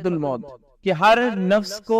الموت کہ ہر نفس کو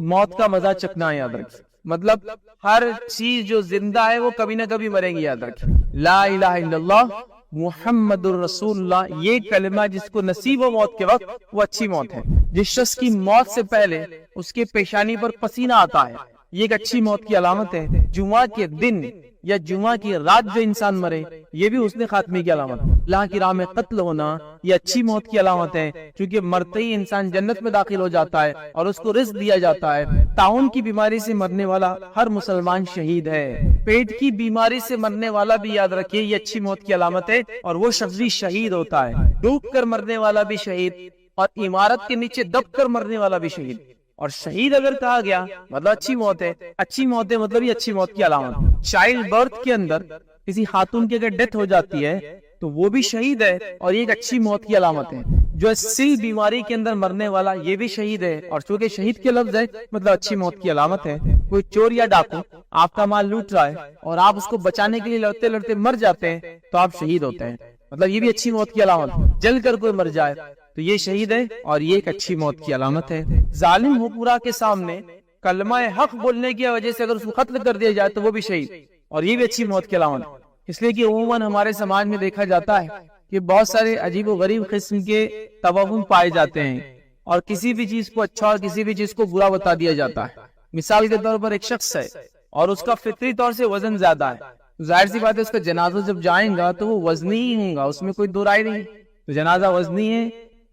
موت کا مزہ چکنا یاد رکھیں. مطلب ہر چیز جو زندہ ہے وہ کبھی نہ کبھی مرے گی. یاد رکھیں لا الہ الا اللہ محمد الرسول اللہ، یہ کلمہ جس کو نصیب ہو موت کے وقت وہ اچھی موت ہے. جس شخص کی موت سے پہلے اس کے پیشانی پر پسینہ آتا ہے یہ ایک اچھی موت کی علامت ہے. جمعہ کے دن یا جمعہ کی رات جو انسان مرے یہ بھی حسن خاتمے کی علامت ہے. اللہ کی راہ میں قتل ہونا یہ اچھی موت کی علامت ہے، کیونکہ مرتے ہی انسان جنت میں داخل ہو جاتا ہے اور اس کو رزق دیا جاتا ہے. طاعون کی بیماری سے مرنے والا ہر مسلمان شہید ہے. پیٹ کی بیماری سے مرنے والا بھی یاد رکھیے یہ اچھی موت کی علامت ہے، اور وہ شخص بھی شہید ہوتا ہے. ڈوب کر مرنے والا بھی شہید، اور عمارت کے نیچے دب کر مرنے والا بھی شہید. اور شہید اگر کہا گیا مطلب اچھی موت ہے، اچھی موت ہے مطلب یہ اچھی موت کی علامت. چائلڈ برتھ کے اندر کسی خاتون کی اگر ڈیتھ ہو جاتی ہے تو وہ بھی شہید ہے اور یہ ایک اچھی موت کی علامت ہے. جو سل بیماری کے اندر مرنے والا یہ بھی شہید ہے، اور چونکہ شہید کے لفظ ہے مطلب اچھی موت کی علامت ہے. کوئی چور یا ڈاکو آپ کا مال لوٹ رہا ہے اور آپ اس کو بچانے کے لیے لڑتے لڑتے مر جاتے ہیں تو آپ شہید ہوتے ہیں، مطلب یہ بھی اچھی موت کی علامت ہے. جل کر کوئی مر جائے تو یہ شہید ہے اور یہ ایک اچھی موت کی علامت ہے. ظالم حکمراں کے سامنے کلمہ حق بولنے کی وجہ سے اگر اس کو قتل کر دیا جائے تو وہ بھی شہید، اور یہ بھی اچھی موت کی علامت ہے. اس لیے کہ عموماً ہمارے سماج میں دیکھا جاتا ہے کہ بہت سارے عجیب و غریب قسم کے توہم پائے جاتے ہیں، اور کسی بھی چیز کو اچھا اور کسی بھی چیز کو برا بتا دیا جاتا ہے. مثال کے طور پر ایک شخص ہے اور اس کا فطری طور سے وزن زیادہ ہے، ظاہر سی بات ہے اس کا جنازہ جب جائیں گا تو وہ وزنی ہی ہوگا، اس میں کوئی دو رائے نہیں. تو جنازہ وزنی ہے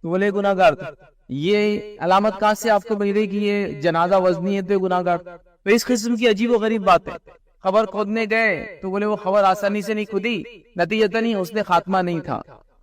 تو بولے گناہگار. یہ علامت کہاں سے آپ کو ملے کہ یہ جنازہ وزنی ہے تو گناہگار؟ تو اس قسم کی عجیب و غریب بات ہے. خبر کھودنے گئے تو بولے وہ خبر آسانی سے نہیں کھودی، نتیجتاً ہی اس نے خاتمہ نہیں تھا،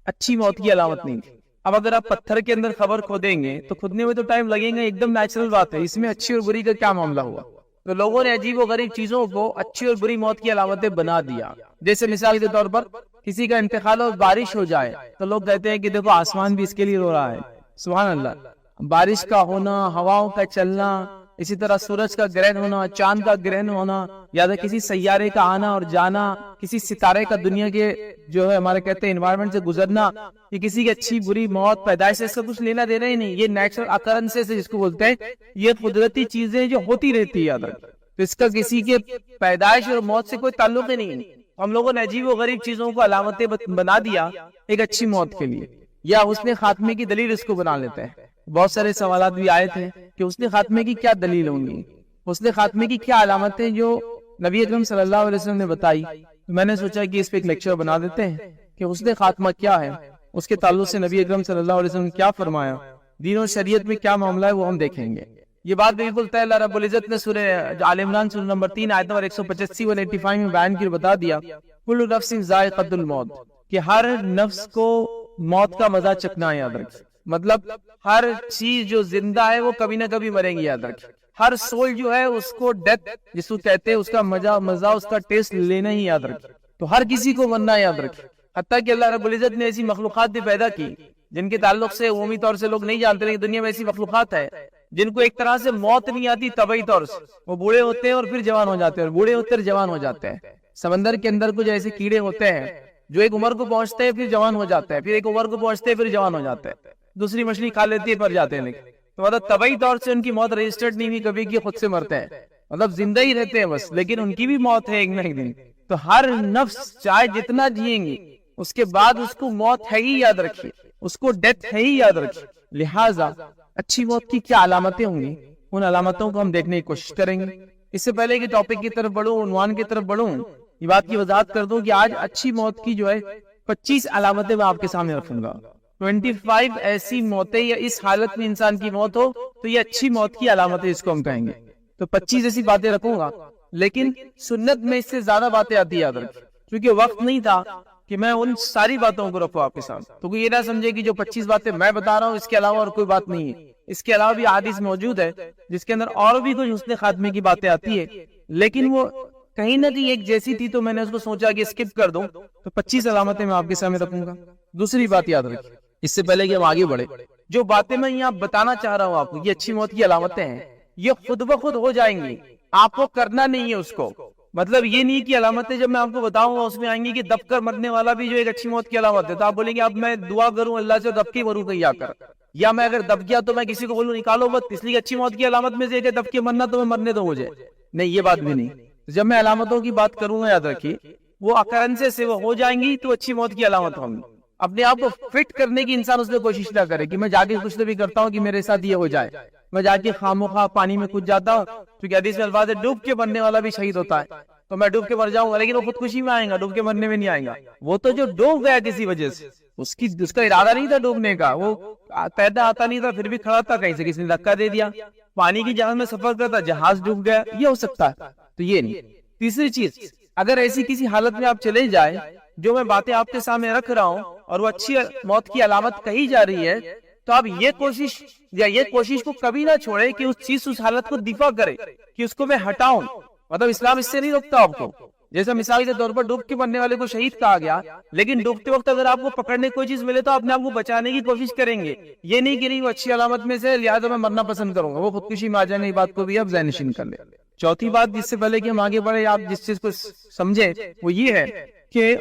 اچھی موت کی علامت نہیں تھی. اب اگر آپ پتھر کے اندر خبر کھودیں گے تو کھودنے میں تو ٹائم لگے گا، ایک دم نیچرل بات ہے. اس میں اچھی اور بری کا کیا معاملہ ہوا؟ تو لوگوں نے عجیب و غریب چیزوں کو اچھی اور بری موت کی علامتیں بنا دیا. جیسے مثال کے طور پر کسی کا انتقال اور بارش ہو جائے تو لوگ کہتے ہیں کہ دیکھو آسمان بھی اس کے لیے رو رہا ہے. سبحان اللہ. بارش کا ہونا، ہواؤں کا چلنا، اسی طرح سورج کا گرہن ہونا، چاند کا گرہن ہونا، یا کسی سیارے کا آنا اور جانا، کسی ستارے کا دنیا کے جو ہے ہمارے کہتے ہیں انوائرمنٹ سے گزرنا، یہ کسی کی اچھی بری موت پیدائش سے اس کا کچھ لینا دینا ہی نہیں. یہ نیچرل اکرنسز جس کو بولتے ہیں، یہ قدرتی چیزیں جو ہوتی رہتی ہے. یاد رکھیں تو اس کا کسی کے پیدائش اور موت سے کوئی تعلق ہی نہیں. ہم لوگوں نے عجیب و غریب چیزوں کو علامتیں بنا دیا ایک اچھی موت کے لیے، یا اس نے خاتمے کی دلیل اس کو بنا لیتے ہیں. بہت سارے سوالات بھی آئے تھے کہ اس نے خاتمے کی کیا دلیل ہوں گی، اس نے خاتمے کی کیا علامتیں جو نبی اکرم صلی اللہ علیہ وسلم نے بتائی. میں نے سوچا کہ اس پہ ایک لیکچر بنا دیتے ہیں کہ اس نے خاتمہ کیا ہے، اس کے تعلق سے نبی اکرم صلی اللہ علیہ وسلم نے کیا فرمایا، دین و شریعت میں کیا معاملہ ہے وہ ہم دیکھیں گے. یہ بات بالکل طے اللہ رب العزت نے سورہ آل عمران سورہ نمبر 3 آیت نمبر 185 185 میں بیان کر بتا دیا، کل نفس ذائقۃ الموت، کہ ہر نفس کو موت کا مزہ چکنا ہے. یاد رکھیں مطلب ہر چیز جو زندہ ہے وہ کبھی نہ کبھی مرے گی. یاد رکھیں ہر سول جو ہے اس کو ڈیتھ جس کو کہتے ہیں اس کا مزہ اس کا ٹیسٹ لینا ہی. یاد رکھیں تو ہر کسی کو مرنا ہے. یاد رکھیں حتیٰ کہ اللہ رب العزت نے ایسی مخلوقات بھی پیدا کی جن کے تعلق سے عمومی طور سے لوگ نہیں جانتے، لیکن دنیا میں ایسی مخلوقات ہے جن کو ایک طرح سے موت نہیں آتی طبعی طور سے. وہ بوڑھے ہوتے ہیں اور پھر جوان ہو جاتے ہیں، اور بوڑھے ہوتے ہیں جوان ہو جاتے ہیں. سمندر کے اندر کچھ ایسے کیڑے ہوتے ہیں جو ایک عمر کو پہنچتے ہیں پھر جوان ہو جاتے ہیں، پھر ایک عمر کو پہنچتے ہیں پھر جوان ہو جاتے ہیں. دوسری مچھلی کھا لیتی ہے پر جاتے ہیں، لیکن تو مطلب طبعی طور سے ان کی موت رجسٹرڈ نہیں ہوئی کبھی کہ خود سے مرتے ہیں، مطلب زندہ ہی رہتے ہیں بس، لیکن ان کی بھی موت ہے ایک نہ ایک دن. تو ہر نفس چاہے جتنا جیئیں گی اس کے بعد اس کو موت ہے ہی. یاد رکھیے اس کو ڈیتھ ہے ہی. یاد رکھیے لہٰذا اچھی موت کی کیا علامتیں ہوں گی، ان علامتوں کو ہم دیکھنے کی کوشش کریں گے. اس سے پہلے کہ ٹاپک کی طرف بڑھوں، عنوان کی طرف بڑھوں، یہ بات کی وضاحت کر دوں کہ آج اچھی موت کی جو ہے 25 علامتیں میں آپ کے سامنے رکھوں گا. 25 ایسی موتیں یا اس حالت میں انسان کی موت ہو تو یہ اچھی موت کی علامتیں اس کو ہم کہیں گے. تو 25 ایسی باتیں رکھوں گا، لیکن سنت میں اس سے زیادہ باتیں آتی. یاد رکھیں کیونکہ وقت نہیں تھا کہ میں ان ساری باتوں کو رکھوں آپ کے ساتھ، تو کوئی یہ نہ سمجھے کہ جو 25 باتیں میں بتا رہا ہوں اس کے علاوہ اور کوئی بات نہیں ہے. اس کے علاوہ بھی حدیث موجود ہے جس کے اندر اور بھی کچھ حسن خاتمے کی باتیں آتی ہے، لیکن وہ کہیں نہ کہیں ایک جیسی تھی تو میں نے اس کو سوچا کہ اسکپ کر دوں. تو 25 علامتیں میں آپ کے سامنے رکھوں گا. دوسری بات یاد رکھیں اس سے پہلے کہ ہم آگے بڑھے، جو باتیں میں یہاں بتانا چاہ رہا ہوں آپ کو، یہ اچھی موت کی علامتیں ہیں، یہ خود بخود ہو جائیں گی، آپ کو کرنا نہیں ہے اس کو. مطلب یہ نہیں کہ علامتیں جب میں آپ کو بتاؤں گا اس میں آئیں گی کہ دب کر مرنے والا بھی جو ایک اچھی موت کی علامت ہے، تو آپ بولیں گے اب میں دعا کروں اللہ سے دب کے مروں کہیں آ کر. یا میں اگر دب گیا تو میں کسی کو بولوں نکالو مت، اس لیے اچھی موت کی علامت میں سے دب کے مرنا، تو میں مرنے دو مجھے، نہیں یہ بات بھی نہیں. جب میں علامتوں کی بات کروں گا یاد رکھیے وہ اکرنسے سے وہ ہو جائیں گی تو اچھی موت کی علامت ہوں گی. اپنے آپ کو فٹ کرنے کی انسان اس میں کوشش نہ کرے کہ میں جا کے کچھ تو بھی کرتا ہوں کہ میرے ساتھ یہ ہو جائے، میں جا کے خواہ پانی میں کود جاتا ہوں، کیونکہ حدیث میں الفاظ ہے ڈوب کے مرنے والا بھی شہید ہوتا ہے، تو میں ڈوب کے مر جاؤں گا، لیکن وہ خودکشی میں آئے گا، ڈوب کے مرنے میں نہیں آئے گا. وہ تو جو ڈوب گیا کسی وجہ سے، اس کا ارادہ نہیں تھا ڈوبنے کا، وہ تیرنا آتا نہیں تھا پھر بھی کھڑا تھا، کہیں سے کسی نے دھکا دے دیا، پانی کی جہاز میں سفر کرتا جہاز ڈوب گیا، یہ ہو سکتا ہے، تو یہ نہیں. تیسری چیز، اگر ایسی کسی حالت میں آپ چلے جائیں جو میں باتیں آپ کے سامنے رکھ رہا ہوں اور وہ اچھی موت کی علامت کہی جا رہی ہے، تو آپ یہ کوشش کو کبھی نہ چھوڑے کہ اس حالت کو دفاع کرے کہ اس کو میں ہٹاؤں. مطلب اسلام اس سے نہیں روکتا آپ کو. جیسے مثال کے طور پر ڈوب کے مرنے والے کو شہید کہا گیا، لیکن ڈوبتے وقت اگر آپ کو پکڑنے کوئی چیز ملے تو آپ نے آپ کو بچانے کی کوشش کریں گے، یہ نہیں کہ نہیں وہ اچھی علامت میں سے لہٰذا میں مرنا پسند کروں گا، وہ خودکشی میں آ جائیں گے. بات کو بھی آپ ذہن نشین کر لیں. چوتھی بات جس سے پہلے کہ ہم آگے بڑھے آپ جس چیز کو سمجھیں وہ یہ ہے کہ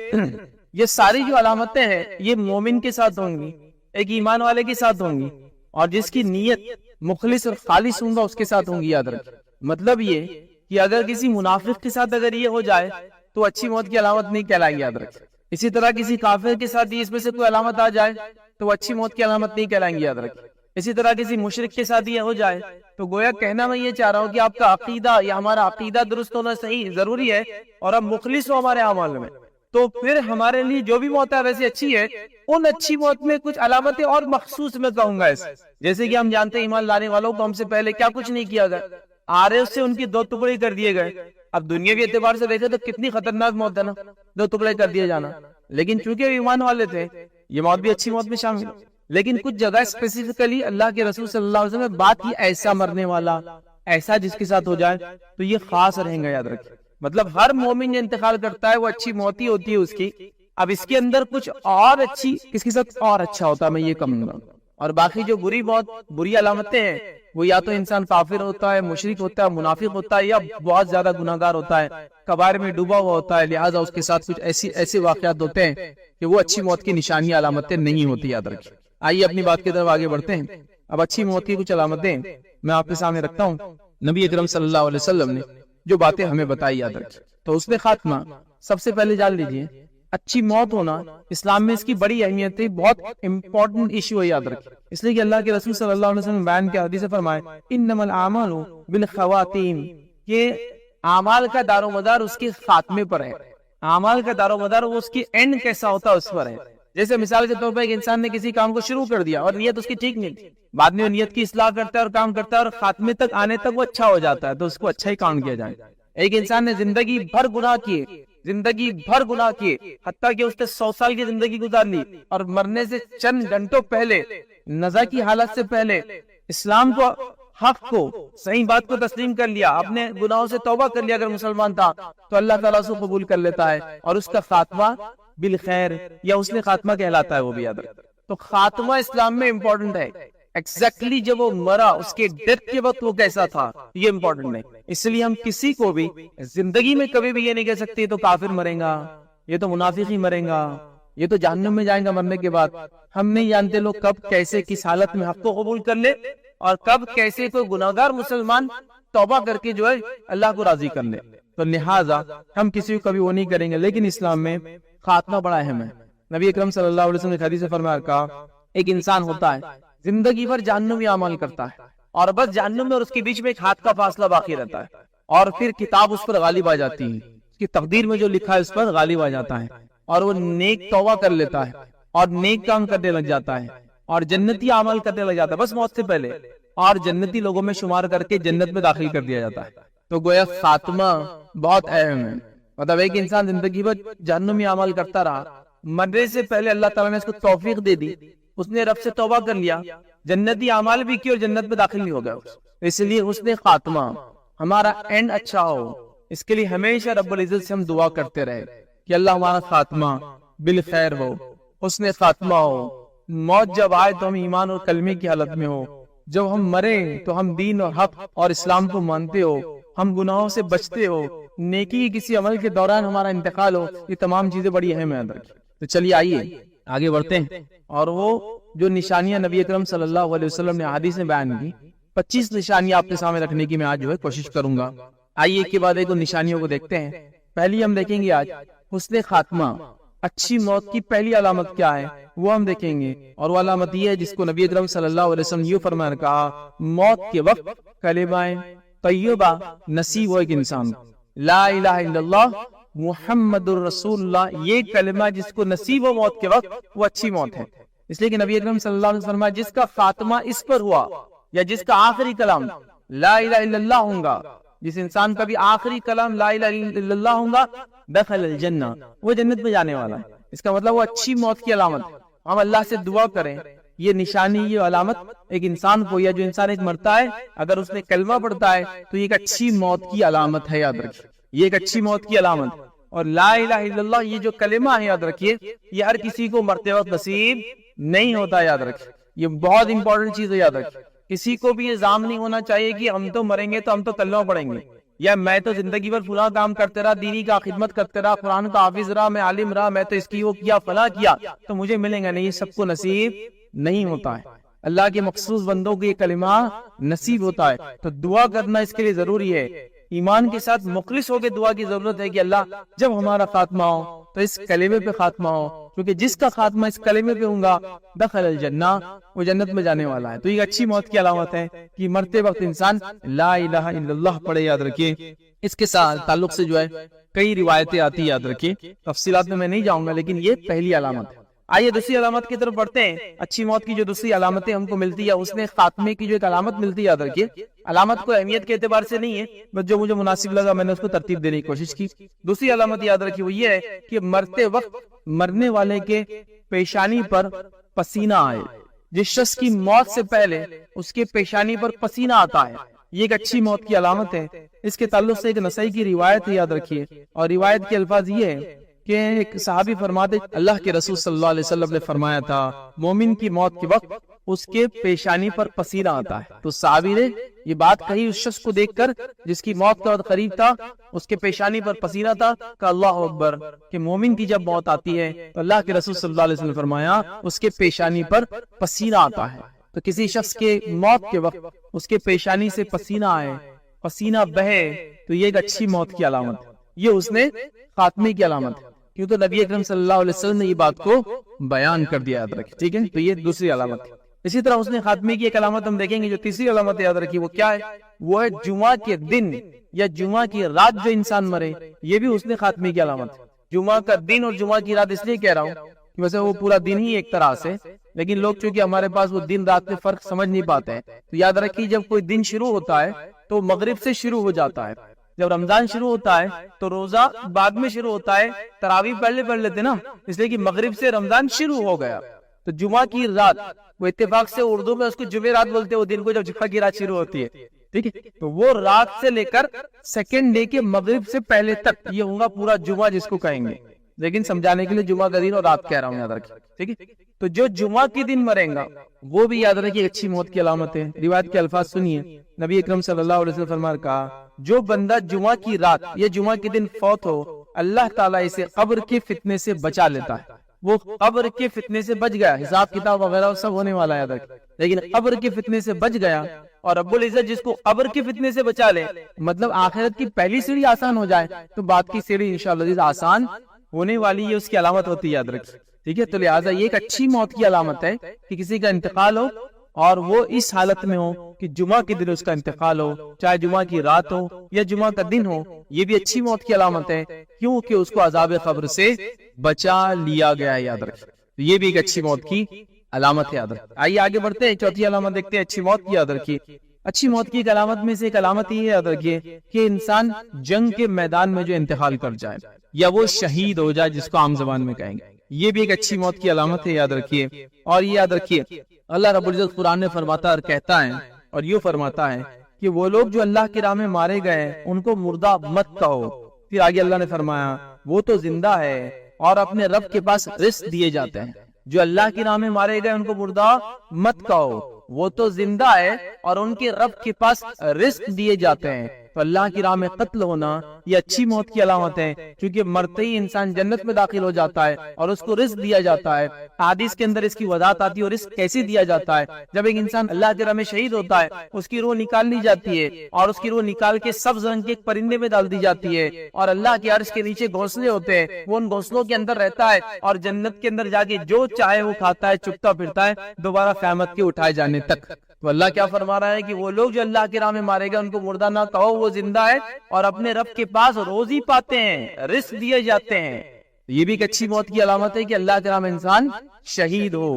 یہ ساری جو علامتیں ہیں یہ مومن کے ساتھ ہوں گی، ایک ایمان والے کے ساتھ ہوں گی، اور جس کی نیت مخلص اور خالص ہوں گا اس کے ساتھ ہوں گی. یاد رکھ، مطلب یہ کہ اگر کسی منافق کے ساتھ اگر یہ ہو جائے تو اچھی موت کی علامت نہیں کہلائے گی. یاد رکھ، اسی طرح کسی کافر کے ساتھ اس میں سے کوئی علامت آ جائے تو اچھی موت کی علامت نہیں کہلائیں گی. یاد رکھ، اسی طرح کسی مشرک کے ساتھ یہ ہو جائے تو گویا کہنا میں یہ چاہ رہا ہوں کہ آپ کا عقیدہ یا ہمارا عقیدہ درست ہونا صحیح ضروری ہے اور ہم مخلص ہو ہمارے اعمال میں، تو پھر ہمارے لیے جو بھی موت ہے ویسے اچھی ہے. ان اچھی موت میں کچھ علامتیں اور مخصوص میں کہوں گا ایسے، جیسے کہ ہم جانتے ہیں ایمان لانے والوں کو ہم سے پہلے کیا کچھ نہیں کیا گیا، آرے اس سے ان کی 2 ٹکڑے کر دیے گئے. اب دنیاوی اعتبار سے دیکھیں تو کتنی خطرناک موت ہے نا، 2 ٹکڑے کر دیے جانا، لیکن چونکہ ایمان والے تھے یہ موت بھی اچھی موت میں شامل. لیکن کچھ جگہ اسپیسیفکلی اللہ کے رسول صلی اللہ علیہ وسلم نے بات کی ایسا مرنے والا، ایسا جس کے ساتھ ہو جائے تو یہ خاص رہیں گا. یاد رکھیں، مطلب ہر مومن جو انتقال کرتا ہے وہ اچھی موت ہی ہوتی ہے اس کی. اب اس کے اندر کچھ اور اچھی کس کے ساتھ اور اچھا ہوتا ہے میں یہ کہوں گا، اور باقی جو بری موت بری علامتیں ہیں وہ یا تو انسان کافر ہوتا ہے، مشرک ہوتا ہے، منافق ہوتا ہے، یا بہت زیادہ گناہگار ہوتا ہے، کبائر میں ڈوبا ہوا ہوتا ہے، لہٰذا اس کے ساتھ کچھ ایسے واقعات ہوتے ہیں کہ وہ اچھی موت کی نشانی علامتیں نہیں ہوتی. یاد رکھیں. آئیے اپنی بات کی طرف آگے بڑھتے ہیں. اب اچھی موت کی کچھ علامتیں میں آپ کے سامنے رکھتا ہوں. نبی اکرم صلی اللہ علیہ وسلم نے جو باتیں ہمیں بتائی یاد رکھیں، تو اس نے خاتمہ سب سے پہلے جان لیجئے اچھی موت ہونا اسلام میں اس کی بڑی اہمیت ہے، بہت امپورٹنٹ ایشو ہے. یاد رکھیں، اس لیے کہ اللہ کے رسول صلی اللہ علیہ وسلم بیان کے حدیث فرمائے انما الاعمال بالخواتیم، کہ اعمال کا دار و مدار اس کے خاتمے پر ہے. اعمال کا دار و مدار وہ اس کی اینڈ کیسا ہوتا ہے اس پر ہے. جیسے مثال کے طور پر ایک انسان نے کسی کام کو شروع کر دیا اور نیت اس کی ٹھیک نہیں تھی، بعد میں وہ نیت کی اصلاح کرتا ہے اور کام کرتا ہے اور خاتمے تک آنے تک وہ اچھا ہو جاتا ہے، تو اس کو اچھا ہی کاؤنٹ کیا جائے. ایک انسان نے زندگی بھر گناہ کیے حتیٰ کہ اس نے 100 سال کی زندگی گزار لی اور مرنے سے چند گھنٹوں پہلے نزا کی حالت سے پہلے اسلام کو، حق کو، صحیح بات کو تسلیم کر لیا، اپنے گناہوں سے توبہ کر لیا، اگر مسلمان تھا تو اللہ تعالیٰ اسے قبول کر لیتا ہے اور اس کا خاتمہ بالخیر یا اس نے خاتمہ کہلاتا ہے. وہ بھی یاد رکھ. تو خاتمہ اسلام میں امپورٹنٹ ہے. ایگزیکٹلی جب وہ مرا اس کے ڈیتھ کے وقت وہ کیسا تھا یہ امپورٹنٹ ہے. اس لیے ہم کسی کو بھی زندگی میں کبھی بھی یہ نہیں کہہ سکتے یہ تو کافر مرے گا، یہ تو منافق ہی مرے گا، یہ تو جہنم میں جائیں گا مرنے کے بعد. ہم نہیں جانتے لوگ کب کیسے کس حالت میں حق کو قبول کر لے اور کب کیسے کوئی گناہگار مسلمان توبہ کر کے جو ہے اللہ کو راضی کر لے. تو لہٰذا ہم کسی کو کبھی وہ نہیں کریں گے. لیکن اسلام میں خاتمہ بڑا اہم ہے. نبی اکرم صلی اللہ علیہ وسلم نے حدیث فرمایا کہا ایک انسان ہوتا ہے زندگی بھر جہنمی اعمال کرتا ہے اور بس جہنم میں اور اس کے بیچ میں ایک ہاتھ کا فاصلہ باقی رہتا ہے، اور پھر کتاب اس پر غالب آ جاتی ہے، اس کی تقدیر میں جو لکھا ہے اس پر غالب آ جاتا ہے اور وہ نیک توبہ کر لیتا ہے اور نیک کام کرنے لگ جاتا ہے اور جنتی عمل کرنے لگ جاتا ہے بس موت سے پہلے، اور جنتی لوگوں میں شمار کر کے جنت میں داخل کر دیا جاتا ہے. تو گویا خاتمہ بہت اہم ہے. مطلب ایک انسان زندگی بھر جہنمی اعمال کرتا رہا، مرنے سے پہلے اللہ تعالیٰ نے اس کو توفیق دے دی، اس نے رب سے توبہ کر لیا، جنتی اعمال بھی کی اور جنت میں داخل نہیں ہو گیا. اس لیے اس نے خاتمہ ہمارا اینڈ اچھا ہو، اس کے لیے ہمیشہ رب العزت سے ہم دعا کرتے رہے کہ اللہ ہمارا خاتمہ بالخیر ہو، حسن خاتمہ ہو. موت جب آئے تو ہم ایمان اور کلمے کی حالت میں ہو، جب ہم مرے تو ہم دین اور حق اور اسلام کو مانتے ہو، ہم گناہوں سے بچتے ہو، نیکی کسی عمل کے دوران ہمارا انتقال ہو. یہ تمام چیزیں بڑی اہم ہیں. تو چلیے آئیے آگے بڑھتے ہیں، اور وہ جو نشانیاں نبی اکرم صلی اللہ علیہ وسلم نے حدیث میں بیان کی، 25 نشانیاں آپ کے سامنے رکھنے کی میں آج جو ہے کوشش کروں گا۔ آئیے ایک کے بعد ایک نشانیوں کو دیکھتے ہیں۔ پہلی ہم دیکھیں گے آج حسن خاتمہ، اچھی موت کی پہلی علامت کیا ہے وہ ہم دیکھیں گے، اور وہ علامت یہ ہے جس کو نبی اکرم صلی اللہ علیہ وسلم یوں فرمایا کہا، موت کے وقت کلمہ طیبہ نصیب ہو ایک انسان کو، لا الہ الا اللہ محمد الرسول اللہ، یہ کلمہ جس کو نصیب ہو موت کے وقت وہ اچھی موت ہے۔ اس لیے کہ نبی اکرم صلی اللہ علیہ وسلم فرمایا جس کا خاتمہ اس پر ہوا، یا جس کا آخری کلام لا الہ الا اللہ ہوگا، جس انسان کا بھی آخری کلام لا الہ الا اللہ ہوگا، دخل الجنہ، وہ جنت میں جانے والا ہے۔ اس کا مطلب وہ اچھی موت کی علامت ہے۔ ہم اللہ سے دعا کریں یہ نشانی، یہ علامت ایک انسان کو، یا جو انسان ایک مرتا ہے اگر اس نے کلمہ پڑھتا ہے تو یہ ایک اچھی موت کی علامت ہے، یاد رکھیے یہ ایک اچھی موت کی علامت۔ اور لا الہ الا اللہ یہ جو کلمہ ہے یاد رکھیے یہ ہر کسی کو مرتے وقت نصیب نہیں ہوتا، یاد رکھیے یہ بہت امپورٹنٹ چیز ہے، یاد رکھیے کسی کو بھی یہ ظام نہیں ہونا چاہیے کہ ہم تو مریں گے تو ہم تو کلمہ پڑھیں گے، یا میں تو زندگی بھر فلاں کام کرتے رہا، دینی کا خدمت کرتے رہا، قرآن کا حافظ رہا، میں عالم رہا، میں تو اس کی وہ کیا فلاں کیا تو مجھے ملیں گا نہیں، یہ سب کو نصیب نہیں ہوتا ہے۔ اللہ کے مخصوص بندوں کو یہ کلمہ نصیب ہوتا ہے، تو دعا کرنا اس کے لیے ضروری ہے، ایمان کے ساتھ مخلص ہو کے دعا کی ضرورت ہے کہ اللہ جب ہمارا خاتمہ ہو تو اس کلمے پہ خاتمہ ہو، کیونکہ جس کا خاتمہ اس کلمے پہ ہوگا دخل الجنہ، وہ جنت میں جانے والا ہے۔ تو یہ اچھی موت کی علامت ہے کہ مرتے وقت انسان لا الہ الا اللہ پڑھے، یاد رکھیے۔ اس کے ساتھ تعلق سے جو ہے کئی روایتیں آتی، یاد رکھیے تفصیلات میں نہیں جاؤں گا، لیکن یہ پہلی علامت ہے۔ آئیے دوسری علامت کی طرف بڑھتے ہیں۔ اچھی موت کی جو دوسری علامتیں ہم کو ملتی ہے، اس نے خاتمے کی جو ایک علامت ملتی ہے، یاد رکھیے علامت کو اہمیت کے اعتبار سے نہیں ہے، بس جو مجھے مناسب لگا میں نے اس کو ترتیب دینے کی کوشش کی۔ دوسری علامت یاد رکھیے وہ یہ ہے کہ مرتے وقت مرنے والے کے پیشانی پر پسینہ آئے، جس شخص کی موت سے پہلے اس کے پیشانی پر پسینہ آتا ہے، یہ ایک اچھی موت کی علامت ہے۔ اس کے تعلق سے ایک نسائی کی روایت ہے، یاد رکھیے، اور روایت کے الفاظ یہ ہے کہ ایک صحابی فرماتے اللہ کے رسول صلی اللہ علیہ وسلم نے فرمایا تھا مومن کی موت کے وقت اس کے پیشانی پر پسینہ آتا ہے۔ تو صحابی نے یہ بات کہی اس شخص کو دیکھ کر جس کی موت کا وقت قریب تھا، اس کے پیشانی پر پسینہ تھا، کہ اللہ اکبر، کہ مومن کی جب موت آتی ہے تو اللہ کے رسول صلی اللہ علیہ وسلم نے فرمایا اس کے پیشانی پر پسینہ آتا ہے۔ تو کسی شخص کے موت کے وقت اس کے پیشانی سے پسینہ آئے، پسینہ بہے، تو یہ ایک اچھی موت کی علامت ہے، یہ اس نے خاتمے کی علامت ہے، کیوں تو نبی اکرم صلی اللہ علیہ وسلم نے یہ بات کو بیان کر دیا، یاد رکھیں، ٹھیک ہے۔ تو یہ دوسری علامت ہے۔ اسی طرح اس نے خاتمے کی ایک علامت ہم دیکھیں گے، جو تیسری علامت یاد رکھی وہ کیا ہے، وہ ہے جمعہ کے دن یا جمعہ کی رات جو انسان مرے، یہ بھی اس نے خاتمے کی علامت ہے۔ جمعہ کا دن اور جمعہ کی رات اس لیے کہہ رہا ہوں کہ ویسے وہ پورا دن ہی ایک طرح سے، لیکن لوگ چونکہ ہمارے پاس وہ دن رات میں فرق سمجھ نہیں پاتے ہیں، تو یاد رکھیے جب کوئی دن شروع ہوتا ہے تو مغرب سے شروع ہو جاتا ہے، جب رمضان شروع ہوتا ہے تو روزہ بعد میں شروع ہوتا ہے، تراویح پہلے پڑھ لیتے نا، اس لیے کہ مغرب سے رمضان شروع ہو گیا۔ تو جمعہ کی رات، وہ اتفاق سے اردو میں اس کو جمعہ رات بولتے ہیں، وہ دن کو جب جمعہ کی رات شروع ہوتی ہے، ٹھیک ہے، تو وہ رات سے لے کر سیکنڈ ڈے کے مغرب سے پہلے تک یہ ہوگا پورا جمعہ جس کو کہیں گے، لیکن سمجھانے کے لیے جمعہ کا دن اور رات کہہ رہا ہوں، یاد رکھیں، ٹھیک ہے۔ تو جو جمعہ کی دن مریں گا وہ بھی یاد رکھیے اچھی موت کی علامت ہے۔ روایت کے الفاظ سنیے، نبی اکرم صلی اللہ علیہ وسلم فرمایا کہا جو بندہ جمعہ کی رات یا جمعہ کے دن فوت ہو، اللہ تعالیٰ اسے قبر کے فتنے سے بچا لیتا ہے۔ وہ قبر کے فتنے سے بچ گیا، حساب کتاب وغیرہ سب ہونے والا ہے، یاد رکھیں، لیکن قبر کے فتنے سے بچ گیا، اور رب العزت جس کو قبر کے فتنے سے بچا لے، مطلب آخرت کی پہلی سیڑھی آسان ہو جائے تو بعد کی سیڑھی انشاءاللہ آسان ہونے والی ہے، اس کی علامت ہوتی ہے، یاد رکھیں، ٹھیک ہے۔ تو لہٰذا یہ ایک اچھی موت کی علامت ہے کہ کسی کا انتقال ہو اور وہ اس حالت میں ہو کہ جمعہ کے دن اس کا انتقال ہو، چاہے جمعہ کی رات ہو یا جمعہ کا دن ہو، یہ بھی اچھی موت کی علامت ہے، کیونکہ اس کو عذاب قبر سے بچا لیا گیا ہے، یاد رکھیں۔ یہ بھی ایک اچھی موت کی علامت ہے، یاد رکھیں۔ آئیے آگے بڑھتے ہیں، چوتھی علامت دیکھتے ہیں اچھی موت کی، یاد رکھیے اچھی موت کی ایک علامت میں سے ایک علامت یہ یاد رکھیے کہ انسان جنگ کے میدان میں جو انتقال کر جائے یا وہ شہید ہو جائے، جس کو عام زبان میں کہیں گے، یہ بھی ایک اچھی موت کی علامت ہے، یاد رکھیے۔ اور یہ یاد رکھیے اللہ رب العزت قرآن میں فرماتا اور کہتا ہے، اور یوں فرماتا ہے کہ وہ لوگ جو اللہ کی راہ میں مارے گئے ان کو مردہ مت کہو۔ پھر آگے اللہ نے فرمایا وہ تو زندہ ہے اور اپنے رب کے پاس رزق دیے جاتے ہیں۔ جو اللہ کی راہ میں مارے گئے ان کو مردہ مت کہو، وہ تو زندہ ہے اور ان کے رب کے پاس رزق دیے جاتے ہیں۔ تو اللہ کی راہ میں قتل ہونا یہ اچھی موت کی علامت ہے، کیونکہ مرتے ہی انسان جنت میں داخل ہو جاتا ہے اور اس کو رزق دیا جاتا ہے۔ حدیث کے اندر اس کی وضاحت آتی ہے، اور رزق کیسے دیا جاتا ہے؟ جب ایک انسان اللہ کی راہ میں شہید ہوتا ہے، اس کی روح نکال لی جاتی ہے، اور اس کی روح نکال کے سبز رنگ کے ایک پرندے میں ڈال دی جاتی ہے، اور اللہ کے عرش کے نیچے گھونسلے ہوتے ہیں، وہ ان گھونسلوں کے اندر رہتا ہے، اور جنت کے اندر جا کے جو چاہے وہ کھاتا ہے، چپتا پھرتا ہے، دوبارہ قیامت کے اٹھائے جانے تک۔ تو اللہ کیا فرما رہا ہے کہ وہ لوگ جو اللہ کی راہ میں مارے گئے ان کو مردہ نہ کہو، وہ زندہ ہے اور اپنے رب کے پاس روزی پاتے ہیں، رزق دیے جاتے ہیں۔ یہ بھی ایک اچھی موت کی علامت ہے کہ اللہ کی راہ میں انسان شہید ہو،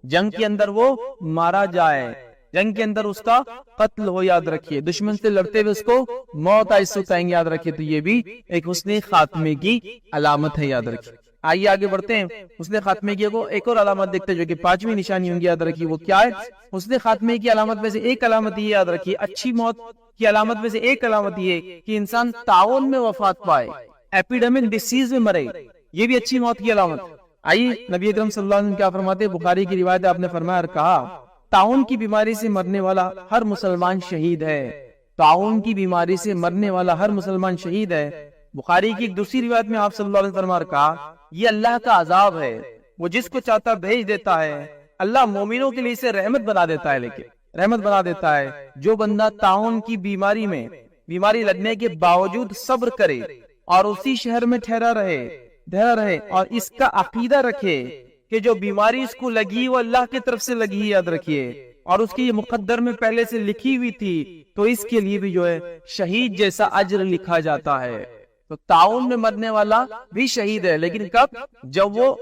جنگ کے اندر وہ مارا جائے، جنگ کے اندر اس کا قتل ہو، یاد رکھیے، دشمن سے لڑتے ہوئے اس کو موت آئے، سو کہیں گے، یاد رکھیے۔ تو یہ بھی ایک حسن خاتمے کی علامت ہے، یاد رکھیے۔ آئیے آگے بڑھتے ہیں، حسن خاتمے کی ایک اور علامت دیکھتے ہیں جو کہ 5ویں نشانی ہوں گی، یاد رکھیے۔ وہ کیا ہے؟ حسن خاتمے کی علامت میں سے ایک علامت یہ یاد رکھیے، اچھی موت کی علامت میں سے ایک علامت یہ کہ انسان تعاون میں وفات پائے، ایپیڈیمک ڈیسیز میں مرے، یہ بھی اچھی موت کی علامت۔ آئیے نبی اکرم صلی اللہ علیہ وسلم کیا فرماتے ہیں؟ بخاری کی روایت ہے، آپ نے فرمایا اور کہا، تعاون کی بیماری سے مرنے والا ہر مسلمان شہید ہے، تعاون کی بیماری سے مرنے والا ہر مسلمان شہید ہے۔ بخاری کی ایک دوسری روایت میں آپ صلی اللہ علیہ وسلم فرمایا اور کہا، یہ اللہ کا عذاب ہے، وہ جس کو چاہتا بھیج دیتا ہے، اللہ مومنوں کے لیے اسے رحمت بنا دیتا ہے، لیکن رحمت بنا دیتا ہے۔ جو بندہ تعاون کی بیماری میں بیماری لگنے کے باوجود صبر کرے اور اسی شہر میں ٹھہرا رہے اور اس کا عقیدہ رکھے کہ جو بیماری اس کو لگی وہ اللہ کی طرف سے لگی، یاد رکھیے، اور اس کی یہ مقدر میں پہلے سے لکھی ہوئی تھی، تو اس کے لیے بھی جو ہے شہید جیسا اجر لکھا جاتا ہے۔ تو تعاون میں مرنے والا بھی شہید ہے، لیکن کب؟ جب وہ